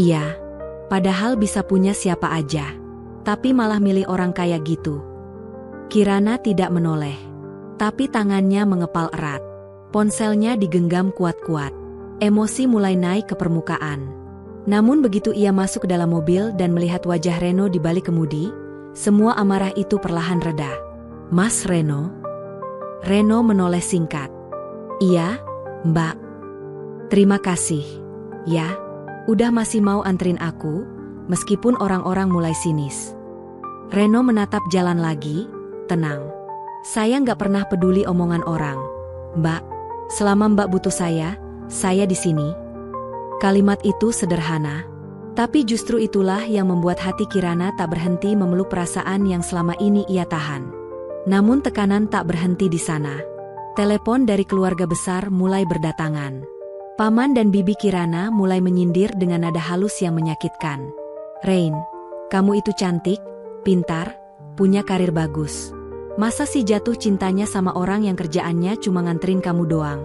"Iya, padahal bisa punya siapa aja. Tapi malah milih orang kaya gitu." Kirana tidak menoleh. Tapi tangannya mengepal erat. Ponselnya digenggam kuat-kuat. Emosi mulai naik ke permukaan. Namun begitu ia masuk ke dalam mobil dan melihat wajah Reno di balik kemudi, semua amarah itu perlahan reda. "Mas Reno?" Reno menoleh singkat. "Iya, Mbak. Terima kasih. Ya, udah masih mau anterin aku, meskipun orang-orang mulai sinis." Reno menatap jalan lagi, tenang. "Saya nggak pernah peduli omongan orang, Mbak. Selama Mbak butuh saya di sini." Kalimat itu sederhana, tapi justru itulah yang membuat hati Kirana tak berhenti memeluk perasaan yang selama ini ia tahan. Namun tekanan tak berhenti di sana. Telepon dari keluarga besar mulai berdatangan. Paman dan bibi Kirana mulai menyindir dengan nada halus yang menyakitkan. "Rain, kamu itu cantik, pintar, punya karir bagus. Masa sih jatuh cintanya sama orang yang kerjaannya cuma nganterin kamu doang?"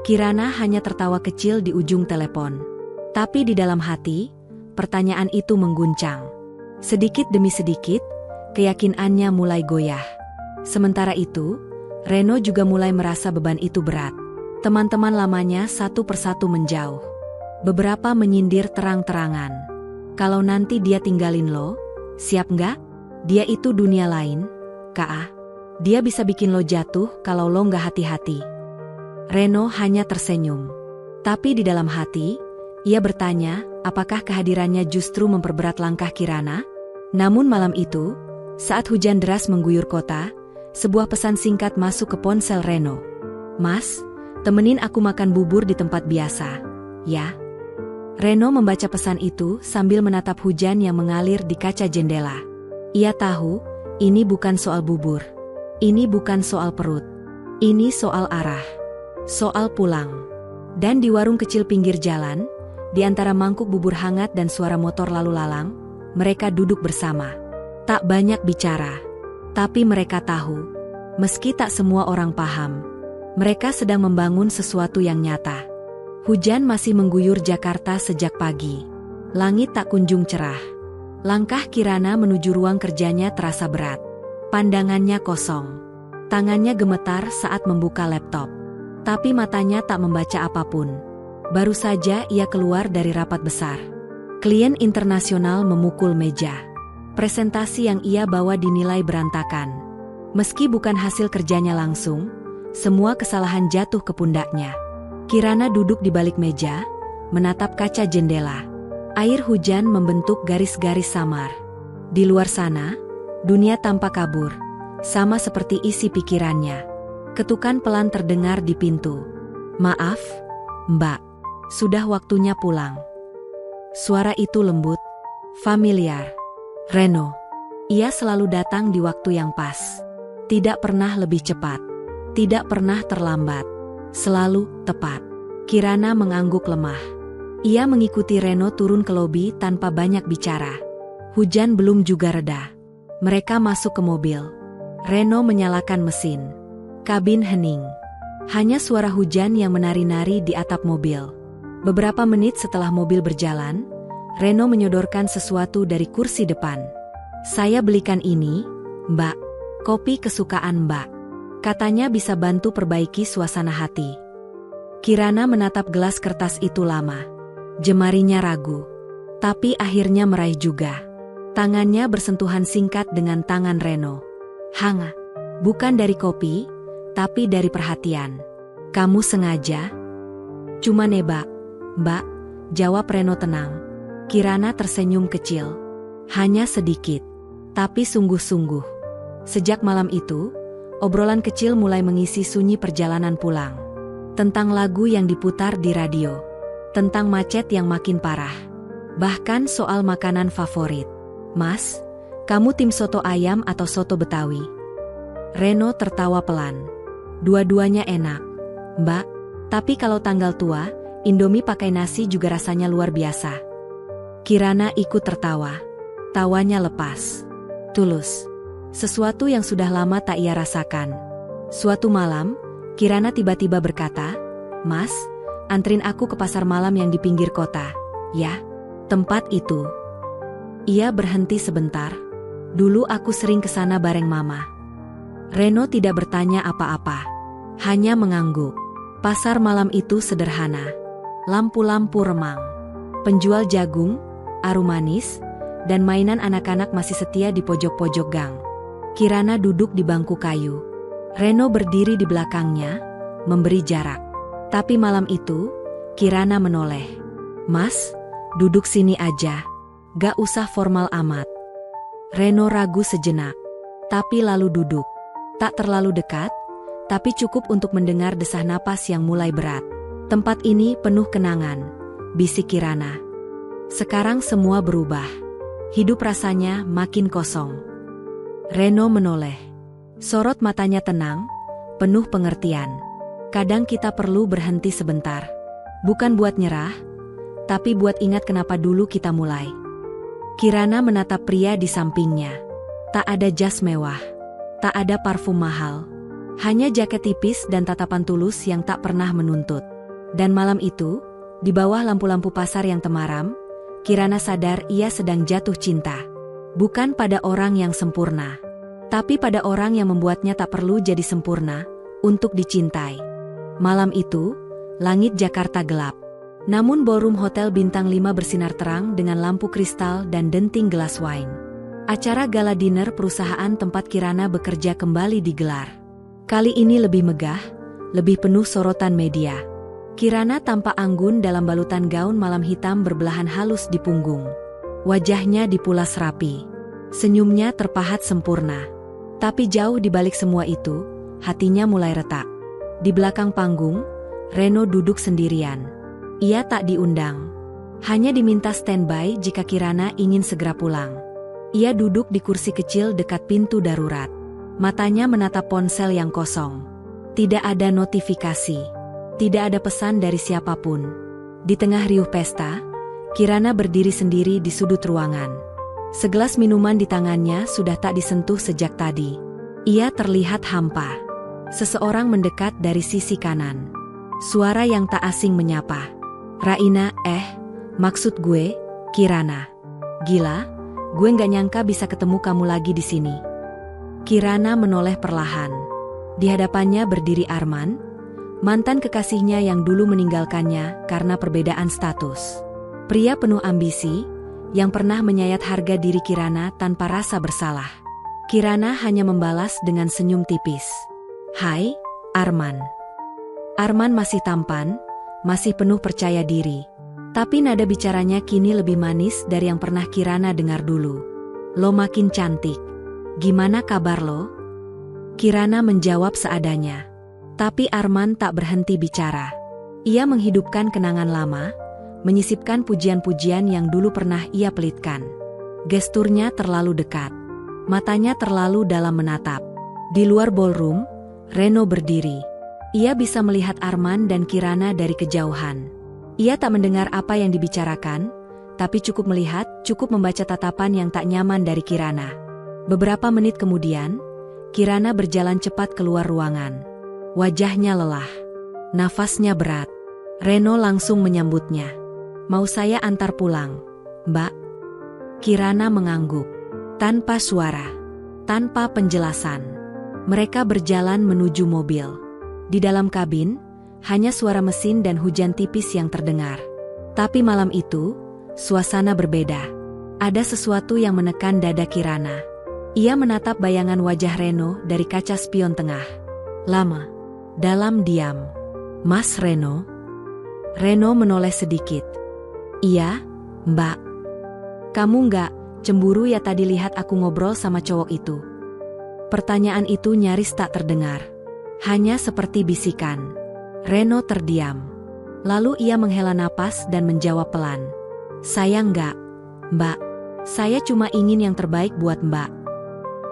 Kirana hanya tertawa kecil di ujung telepon. Tapi di dalam hati, pertanyaan itu mengguncang. Sedikit demi sedikit, keyakinannya mulai goyah. Sementara itu, Reno juga mulai merasa beban itu berat. Teman-teman lamanya satu persatu menjauh. Beberapa menyindir terang-terangan. "Kalau nanti dia tinggalin lo, siap nggak? Dia itu dunia lain, Kak. Dia bisa bikin lo jatuh kalau lo nggak hati-hati." Reno hanya tersenyum. Tapi di dalam hati, ia bertanya, apakah kehadirannya justru memperberat langkah Kirana? Namun malam itu, saat hujan deras mengguyur kota, sebuah pesan singkat masuk ke ponsel Reno. "Mas, temenin aku makan bubur di tempat biasa, ya?" Reno membaca pesan itu sambil menatap hujan yang mengalir di kaca jendela. Ia tahu, Ini bukan soal bubur. Ini bukan soal perut. Ini soal arah. Soal pulang. Dan di warung kecil pinggir jalan, di antara mangkuk bubur hangat dan suara motor lalu lalang, mereka duduk bersama. Tak banyak bicara. Tapi mereka tahu. Meski tak semua orang paham. Mereka sedang membangun sesuatu yang nyata. Hujan masih mengguyur Jakarta sejak pagi. Langit tak kunjung cerah. Langkah Kirana menuju ruang kerjanya terasa berat. Pandangannya kosong. Tangannya gemetar saat membuka laptop. Tapi matanya tak membaca apapun. Baru saja ia keluar dari rapat besar. Klien internasional memukul meja. Presentasi yang ia bawa dinilai berantakan. Meski bukan hasil kerjanya langsung, semua kesalahan jatuh ke pundaknya. Kirana duduk di balik meja, menatap kaca jendela. Air hujan membentuk garis-garis samar. Di luar sana, dunia tampak kabur, sama seperti isi pikirannya. Ketukan pelan terdengar di pintu. "Maaf, Mbak, sudah waktunya pulang." Suara itu lembut, familiar. Reno. Ia selalu datang di waktu yang pas. Tidak pernah lebih cepat. Tidak pernah terlambat. Selalu tepat. Kirana mengangguk lemah. Ia mengikuti Reno turun ke lobi tanpa banyak bicara. Hujan belum juga reda. Mereka masuk ke mobil. Reno menyalakan mesin. Kabin hening. Hanya suara hujan yang menari-nari di atap mobil. Beberapa menit setelah mobil berjalan, Reno menyodorkan sesuatu dari kursi depan. "Saya belikan ini, Mbak. Kopi kesukaan Mbak. Katanya bisa bantu perbaiki suasana hati." Kirana menatap gelas kertas itu lama. Jemarinya ragu. Tapi akhirnya meraih juga. Tangannya bersentuhan singkat dengan tangan Reno. "Hangat. Bukan dari kopi, tapi dari perhatian. Kamu sengaja?" "Cuma nebak, Mbak," jawab Reno tenang. Kirana tersenyum kecil. Hanya sedikit, tapi sungguh-sungguh. Sejak malam itu, obrolan kecil mulai mengisi sunyi perjalanan pulang. Tentang lagu yang diputar di radio. Tentang macet yang makin parah. Bahkan soal makanan favorit. "Mas, kamu tim soto ayam atau soto Betawi?" Reno tertawa pelan. "Dua-duanya enak, Mbak. Tapi kalau tanggal tua, Indomie pakai nasi juga rasanya luar biasa." Kirana ikut tertawa. Tawanya lepas. Tulus. Sesuatu yang sudah lama tak ia rasakan. Suatu malam, Kirana tiba-tiba berkata, "Mas, antrin aku ke pasar malam yang di pinggir kota, ya?" Tempat itu. Ia berhenti sebentar. "Dulu aku sering ke sana bareng Mama." Reno tidak bertanya apa-apa. Hanya mengangguk. Pasar malam itu sederhana. Lampu-lampu remang. Penjual jagung, aru manis, dan mainan anak-anak masih setia di pojok-pojok gang. Kirana duduk di bangku kayu. Reno berdiri di belakangnya, memberi jarak. Tapi malam itu, Kirana menoleh. "Mas, duduk sini aja. Gak usah formal amat." Reno ragu sejenak, tapi lalu duduk. Tak terlalu dekat, tapi cukup untuk mendengar desah napas yang mulai berat. "Tempat ini penuh kenangan," bisik Kirana. "Sekarang semua berubah. Hidup rasanya makin kosong." Reno menoleh. Sorot matanya tenang, penuh pengertian. "Kadang kita perlu berhenti sebentar. Bukan buat nyerah, tapi buat ingat kenapa dulu kita mulai." Kirana menatap pria di sampingnya. Tak ada jas mewah. Tak ada parfum mahal. Hanya jaket tipis dan tatapan tulus yang tak pernah menuntut. Dan malam itu, di bawah lampu-lampu pasar yang temaram, Kirana sadar ia sedang jatuh cinta. Bukan pada orang yang sempurna, tapi pada orang yang membuatnya tak perlu jadi sempurna untuk dicintai. Malam itu, langit Jakarta gelap. Namun ballroom hotel bintang 5 bersinar terang dengan lampu kristal dan denting gelas wine. Acara gala dinner perusahaan tempat Kirana bekerja kembali digelar. Kali ini lebih megah, lebih penuh sorotan media. Kirana tampak anggun dalam balutan gaun malam hitam berbelahan halus di punggung. Wajahnya dipulas rapi. Senyumnya terpahat sempurna. Tapi jauh di balik semua itu, hatinya mulai retak. Di belakang panggung, Reno duduk sendirian. Ia tak diundang. Hanya diminta standby jika Kirana ingin segera pulang. Ia duduk di kursi kecil dekat pintu darurat. Matanya menatap ponsel yang kosong. Tidak ada notifikasi. Tidak ada pesan dari siapapun. Di tengah riuh pesta, Kirana berdiri sendiri di sudut ruangan. Segelas minuman di tangannya sudah tak disentuh sejak tadi. Ia terlihat hampa. Seseorang mendekat dari sisi kanan. Suara yang tak asing menyapa. Raina, maksud gue, Kirana. Gila, gue gak nyangka bisa ketemu kamu lagi di sini. Kirana menoleh perlahan. Di hadapannya berdiri Arman, mantan kekasihnya yang dulu meninggalkannya karena perbedaan status. Pria penuh ambisi, yang pernah menyayat harga diri Kirana tanpa rasa bersalah. Kirana hanya membalas dengan senyum tipis. Hai, Arman. Arman masih tampan, masih penuh percaya diri. Tapi nada bicaranya kini lebih manis dari yang pernah Kirana dengar dulu. Lo makin cantik. Gimana kabar lo? Kirana menjawab seadanya. Tapi Arman tak berhenti bicara. Ia menghidupkan kenangan lama, menyisipkan pujian-pujian yang dulu pernah ia pelitkan. Gesturnya terlalu dekat. Matanya terlalu dalam menatap. Di luar ballroom, Reno berdiri. Ia bisa melihat Arman dan Kirana dari kejauhan. Ia tak mendengar apa yang dibicarakan, tapi cukup melihat, cukup membaca tatapan yang tak nyaman dari Kirana. Beberapa menit kemudian, Kirana berjalan cepat keluar ruangan. Wajahnya lelah. Nafasnya berat. Reno langsung menyambutnya. Mau saya antar pulang, Mbak? Kirana mengangguk. Tanpa suara. Tanpa penjelasan. Mereka berjalan menuju mobil. Di dalam kabin, hanya suara mesin dan hujan tipis yang terdengar. Tapi malam itu, suasana berbeda. Ada sesuatu yang menekan dada Kirana. Ia menatap bayangan wajah Reno dari kaca spion tengah. Lama. Dalam diam. Mas Reno? Reno menoleh sedikit. Iya, Mbak. Kamu nggak cemburu ya tadi lihat aku ngobrol sama cowok itu? Pertanyaan itu nyaris tak terdengar. Hanya seperti bisikan. Reno terdiam. Lalu ia menghela napas dan menjawab pelan. Saya nggak, Mbak. Saya cuma ingin yang terbaik buat Mbak.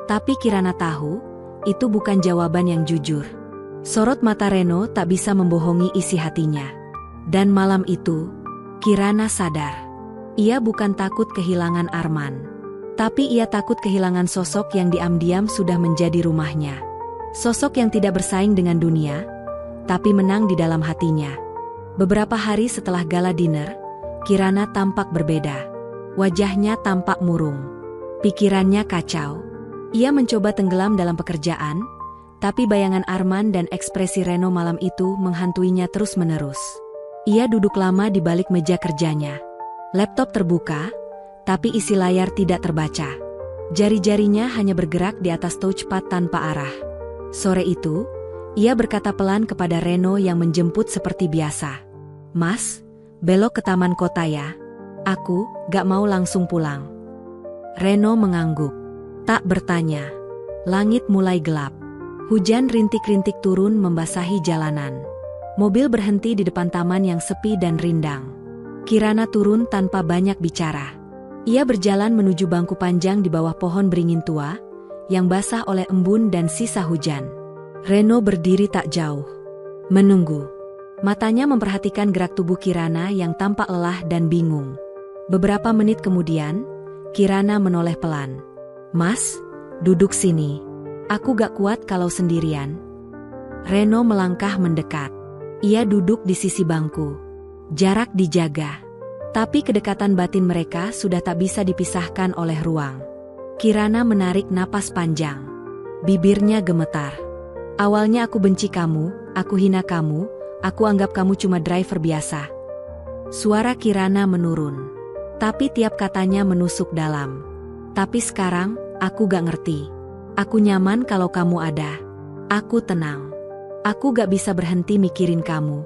Tapi Kirana tahu, itu bukan jawaban yang jujur. Sorot mata Reno tak bisa membohongi isi hatinya. Dan malam itu, Kirana sadar. Ia bukan takut kehilangan Arman. Tapi ia takut kehilangan sosok yang diam-diam sudah menjadi rumahnya. Sosok yang tidak bersaing dengan dunia, tapi menang di dalam hatinya. Beberapa hari setelah gala dinner, Kirana tampak berbeda. Wajahnya tampak murung. Pikirannya kacau. Ia mencoba tenggelam dalam pekerjaan, tapi bayangan Arman dan ekspresi Reno malam itu menghantuinya terus-menerus. Ia duduk lama di balik meja kerjanya. Laptop terbuka, tapi isi layar tidak terbaca. Jari-jarinya hanya bergerak di atas touchpad tanpa arah. Sore itu, ia berkata pelan kepada Reno yang menjemput seperti biasa. Mas, belok ke taman kota ya. Aku gak mau langsung pulang. Reno mengangguk. Tak bertanya. Langit mulai gelap. Hujan rintik-rintik turun membasahi jalanan. Mobil berhenti di depan taman yang sepi dan rindang. Kirana turun tanpa banyak bicara. Ia berjalan menuju bangku panjang di bawah pohon beringin tua, yang basah oleh embun dan sisa hujan. Reno berdiri tak jauh. Menunggu. Matanya memperhatikan gerak tubuh Kirana yang tampak lelah dan bingung. Beberapa menit kemudian, Kirana menoleh pelan. Mas, duduk sini. Aku gak kuat kalau sendirian. Reno melangkah mendekat. Ia duduk di sisi bangku. Jarak dijaga. Tapi kedekatan batin mereka sudah tak bisa dipisahkan oleh ruang. Kirana menarik napas panjang. Bibirnya gemetar. Awalnya aku benci kamu, aku hina kamu, aku anggap kamu cuma driver biasa. Suara Kirana menurun. Tapi tiap katanya menusuk dalam. Tapi sekarang, aku gak ngerti. Aku nyaman kalau kamu ada. Aku tenang. Aku gak bisa berhenti mikirin kamu.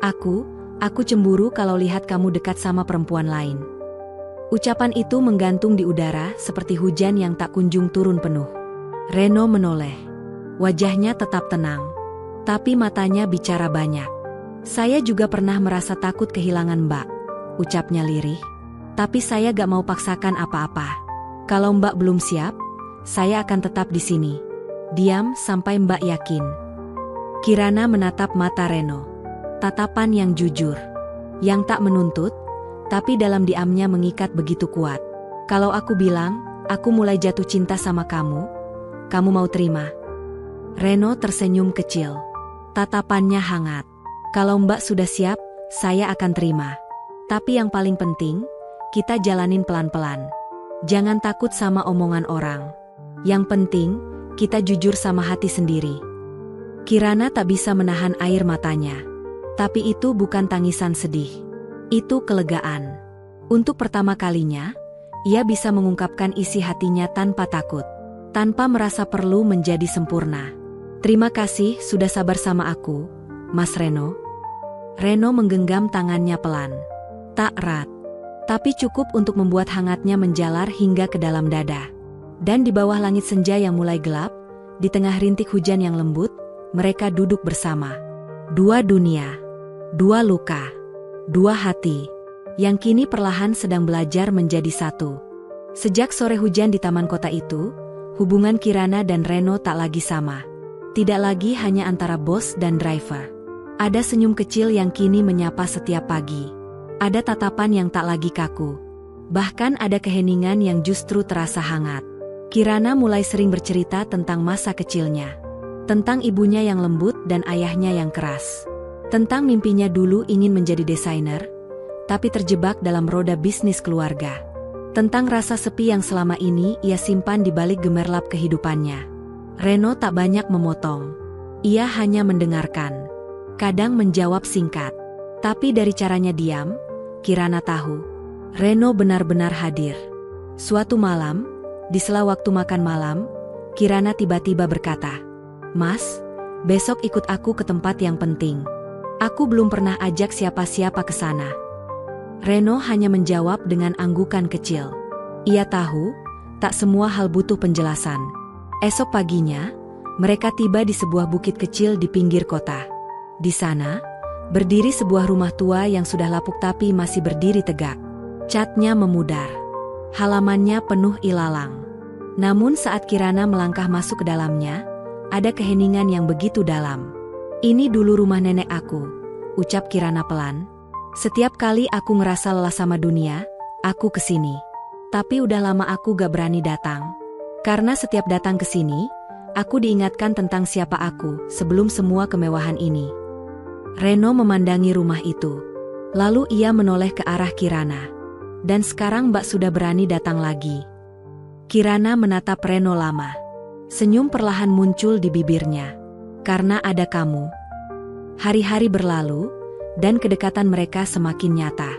Aku cemburu kalau lihat kamu dekat sama perempuan lain. Ucapan itu menggantung di udara seperti hujan yang tak kunjung turun penuh. Reno menoleh. Wajahnya tetap tenang. Tapi matanya bicara banyak. Saya juga pernah merasa takut kehilangan Mbak, ucapnya lirih. Tapi saya gak mau paksakan apa-apa. Kalau Mbak belum siap, saya akan tetap di sini. Diam sampai Mbak yakin. Kirana menatap mata Reno. Tatapan yang jujur. Yang tak menuntut, tapi dalam diamnya mengikat begitu kuat. Kalau aku bilang, aku mulai jatuh cinta sama kamu mau terima? Reno tersenyum kecil. Tatapannya hangat. Kalau Mbak sudah siap, saya akan terima. Tapi yang paling penting, kita jalanin pelan-pelan. Jangan takut sama omongan orang. Yang penting, kita jujur sama hati sendiri. Kirana tak bisa menahan air matanya. Tapi itu bukan tangisan sedih. Itu kelegaan. Untuk pertama kalinya, ia bisa mengungkapkan isi hatinya tanpa takut. Tanpa merasa perlu menjadi sempurna. Terima kasih sudah sabar sama aku, Mas Reno. Reno menggenggam tangannya pelan. Tak erat. Tapi cukup untuk membuat hangatnya menjalar hingga ke dalam dada. Dan di bawah langit senja yang mulai gelap, di tengah rintik hujan yang lembut, mereka duduk bersama. Dua dunia, dua luka, dua hati, yang kini perlahan sedang belajar menjadi satu. Sejak sore hujan di taman kota itu, hubungan Kirana dan Reno tak lagi sama. Tidak lagi hanya antara bos dan driver. Ada senyum kecil yang kini menyapa setiap pagi. Ada tatapan yang tak lagi kaku. Bahkan ada keheningan yang justru terasa hangat. Kirana mulai sering bercerita tentang masa kecilnya. Tentang ibunya yang lembut dan ayahnya yang keras. Tentang mimpinya dulu ingin menjadi desainer, tapi terjebak dalam roda bisnis keluarga. Tentang rasa sepi yang selama ini ia simpan di balik gemerlap kehidupannya. Reno tak banyak memotong. Ia hanya mendengarkan. Kadang menjawab singkat. Tapi dari caranya diam, Kirana tahu, Reno benar-benar hadir. Suatu malam, di sela waktu makan malam, Kirana tiba-tiba berkata, "Mas, besok ikut aku ke tempat yang penting. Aku belum pernah ajak siapa-siapa ke sana." Reno hanya menjawab dengan anggukan kecil. Ia tahu, tak semua hal butuh penjelasan. Esok paginya, mereka tiba di sebuah bukit kecil di pinggir kota. Di sana, berdiri sebuah rumah tua yang sudah lapuk tapi masih berdiri tegak. Catnya memudar. Halamannya penuh ilalang. Namun saat Kirana melangkah masuk ke dalamnya, ada keheningan yang begitu dalam. "Ini dulu rumah nenek aku," ucap Kirana pelan. "Setiap kali aku ngerasa lelah sama dunia, aku kesini. Tapi udah lama aku gak berani datang. Karena setiap datang ke sini, aku diingatkan tentang siapa aku sebelum semua kemewahan ini." Reno memandangi rumah itu. Lalu ia menoleh ke arah Kirana. "Dan sekarang Mbak sudah berani datang lagi." Kirana menatap Reno lama. Senyum perlahan muncul di bibirnya. "Karena ada kamu." Hari-hari berlalu, dan kedekatan mereka semakin nyata.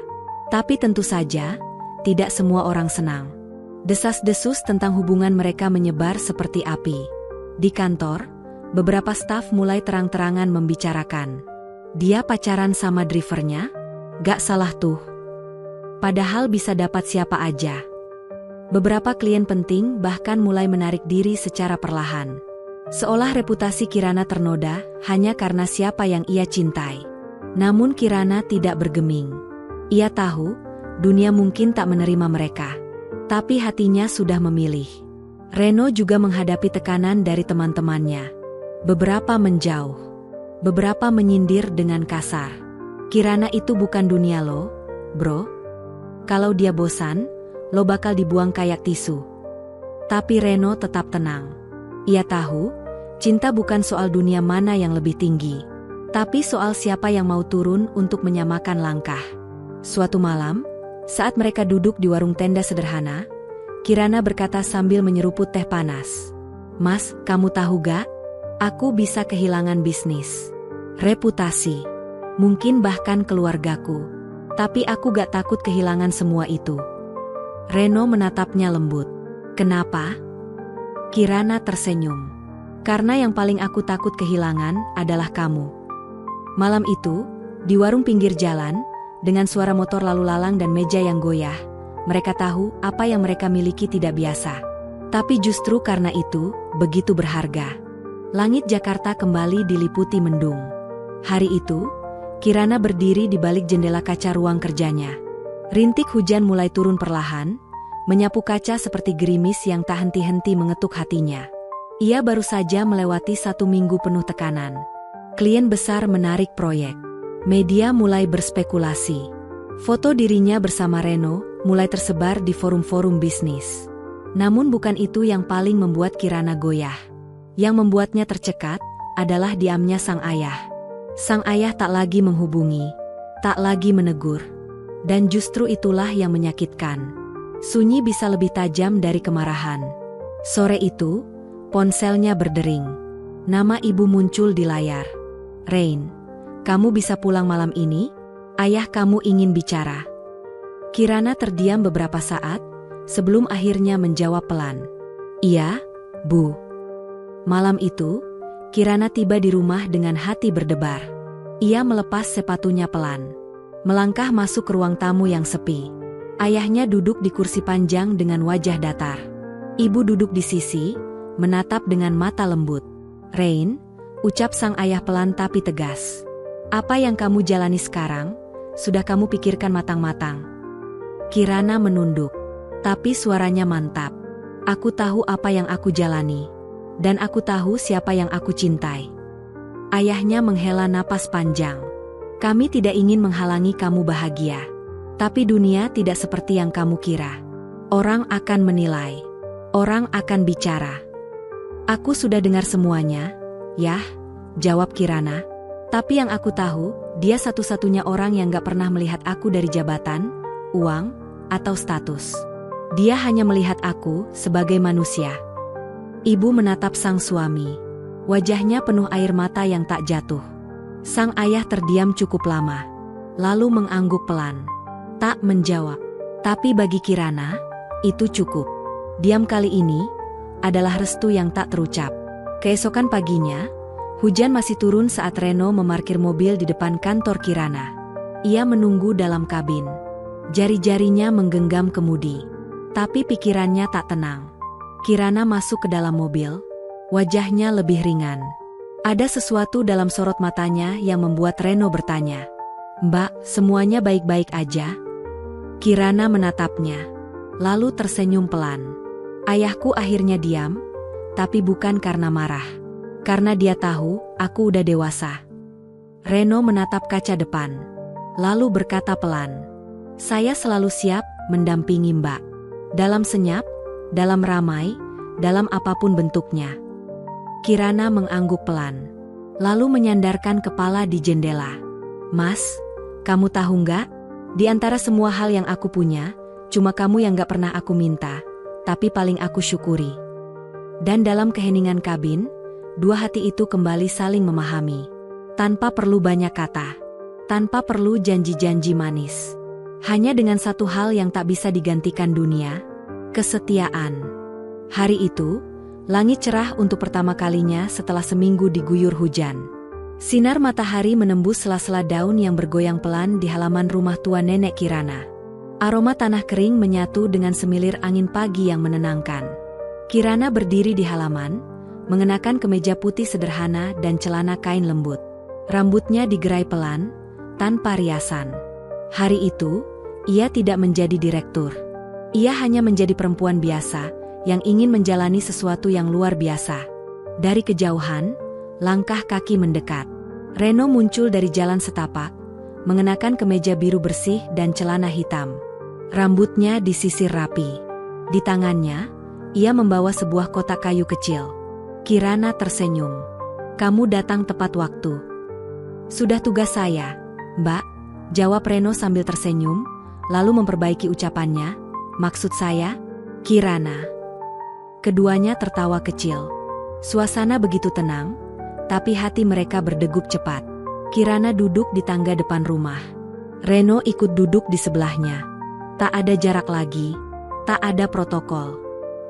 Tapi tentu saja, tidak semua orang senang. Desas-desus tentang hubungan mereka menyebar seperti api. Di kantor, beberapa staf mulai terang-terangan membicarakan. "Dia pacaran sama drivernya? Gak salah tuh. Padahal bisa dapat siapa aja." Beberapa klien penting bahkan mulai menarik diri secara perlahan. Seolah reputasi Kirana ternoda hanya karena siapa yang ia cintai. Namun Kirana tidak bergeming. Ia tahu, dunia mungkin tak menerima mereka. Tapi hatinya sudah memilih. Reno juga menghadapi tekanan dari teman-temannya. Beberapa menjauh. Beberapa menyindir dengan kasar. "Kirana itu bukan dunia lo, bro. Kalau dia bosan, lo bakal dibuang kayak tisu." Tapi Reno tetap tenang. Ia tahu, cinta bukan soal dunia mana yang lebih tinggi. Tapi soal siapa yang mau turun untuk menyamakan langkah. Suatu malam, saat mereka duduk di warung tenda sederhana, Kirana berkata sambil menyeruput teh panas. "Mas, kamu tahu gak? Aku bisa kehilangan bisnis, reputasi, mungkin bahkan keluargaku. Tapi aku gak takut kehilangan semua itu." Reno menatapnya lembut. "Kenapa?" Kirana tersenyum. "Karena yang paling aku takut kehilangan adalah kamu." Malam itu, di warung pinggir jalan, dengan suara motor lalu lalang dan meja yang goyah, mereka tahu apa yang mereka miliki tidak biasa. Tapi justru karena itu, begitu berharga. Langit Jakarta kembali diliputi mendung. Hari itu, Kirana berdiri di balik jendela kaca ruang kerjanya. Rintik hujan mulai turun perlahan, Menyapu kaca seperti gerimis yang tak henti-henti mengetuk hatinya. Ia baru saja melewati 1 minggu penuh tekanan. Klien besar menarik proyek. Media mulai berspekulasi. Foto dirinya bersama Reno mulai tersebar di forum-forum bisnis. Namun bukan itu yang paling membuat Kirana goyah. Yang membuatnya tercekat adalah diamnya sang ayah. Sang ayah tak lagi menghubungi, tak lagi menegur. Dan justru itulah yang menyakitkan. Sunyi bisa lebih tajam dari kemarahan. Sore itu, ponselnya berdering. Nama ibu muncul di layar. "Rain, kamu bisa pulang malam ini? Ayah kamu ingin bicara." Kirana terdiam beberapa saat, sebelum akhirnya menjawab pelan. "Iya, Bu." Malam itu, Kirana tiba di rumah dengan hati berdebar. Ia melepas sepatunya pelan. Melangkah masuk ke ruang tamu yang sepi. Ayahnya duduk di kursi panjang dengan wajah datar. Ibu duduk di sisi, menatap dengan mata lembut. "Rain," ucap sang ayah pelan tapi tegas. "Apa yang kamu jalani sekarang, sudah kamu pikirkan matang-matang?" Kirana menunduk, tapi suaranya mantap. "Aku tahu apa yang aku jalani. Dan aku tahu siapa yang aku cintai." Ayahnya menghela napas panjang. "Kami tidak ingin menghalangi kamu bahagia. Tapi dunia tidak seperti yang kamu kira. Orang akan menilai. Orang akan bicara." "Aku sudah dengar semuanya, Yah," jawab Kirana. "Tapi yang aku tahu, dia satu-satunya orang yang gak pernah melihat aku dari jabatan, uang, atau status. Dia hanya melihat aku sebagai manusia." Ibu menatap sang suami. Wajahnya penuh air mata yang tak jatuh. Sang ayah terdiam cukup lama, lalu mengangguk pelan. Tak menjawab. Tapi bagi Kirana, itu cukup. Diam kali ini adalah restu yang tak terucap. Keesokan paginya, hujan masih turun saat Reno memarkir mobil di depan kantor Kirana. Ia menunggu dalam kabin. Jari-jarinya menggenggam kemudi. Tapi pikirannya tak tenang. Kirana masuk ke dalam mobil. Wajahnya lebih ringan. Ada sesuatu dalam sorot matanya yang membuat Reno bertanya, "Mbak, semuanya baik-baik aja?" Kirana menatapnya, lalu tersenyum pelan. "Ayahku akhirnya diam, tapi bukan karena marah. Karena dia tahu aku udah dewasa." Reno menatap kaca depan, lalu berkata pelan, "Saya selalu siap mendampingi Mbak. Dalam senyap, dalam ramai, dalam apapun bentuknya." Kirana mengangguk pelan, lalu menyandarkan kepala di jendela. "Mas, kamu tahu nggak? Di antara semua hal yang aku punya, cuma kamu yang gak pernah aku minta, tapi paling aku syukuri." Dan dalam keheningan kabin, dua hati itu kembali saling memahami. Tanpa perlu banyak kata, tanpa perlu janji-janji manis. Hanya dengan satu hal yang tak bisa digantikan dunia, kesetiaan. Hari itu, langit cerah untuk pertama kalinya setelah seminggu diguyur hujan. Sinar matahari menembus sela-sela daun yang bergoyang pelan di halaman rumah tua nenek Kirana. Aroma tanah kering menyatu dengan semilir angin pagi yang menenangkan. Kirana berdiri di halaman, mengenakan kemeja putih sederhana dan celana kain lembut. Rambutnya digerai pelan, tanpa riasan. Hari itu, ia tidak menjadi direktur. Ia hanya menjadi perempuan biasa, yang ingin menjalani sesuatu yang luar biasa. Dari kejauhan, langkah kaki mendekat. Reno muncul dari jalan setapak, mengenakan kemeja biru bersih dan celana hitam. Rambutnya disisir rapi. Di tangannya, ia membawa sebuah kotak kayu kecil. Kirana tersenyum. "Kamu datang tepat waktu." "Sudah tugas saya, Mbak," jawab Reno sambil tersenyum, lalu memperbaiki ucapannya. "Maksud saya, Kirana." Keduanya tertawa kecil. Suasana begitu tenang, tapi hati mereka berdegup cepat. Kirana duduk di tangga depan rumah. Reno ikut duduk di sebelahnya. Tak ada jarak lagi, tak ada protokol,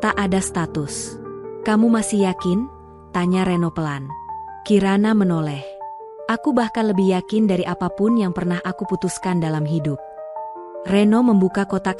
tak ada status. "Kamu masih yakin?" tanya Reno pelan. Kirana menoleh. "Aku bahkan lebih yakin dari apapun yang pernah aku putuskan dalam hidup." Reno membuka kotak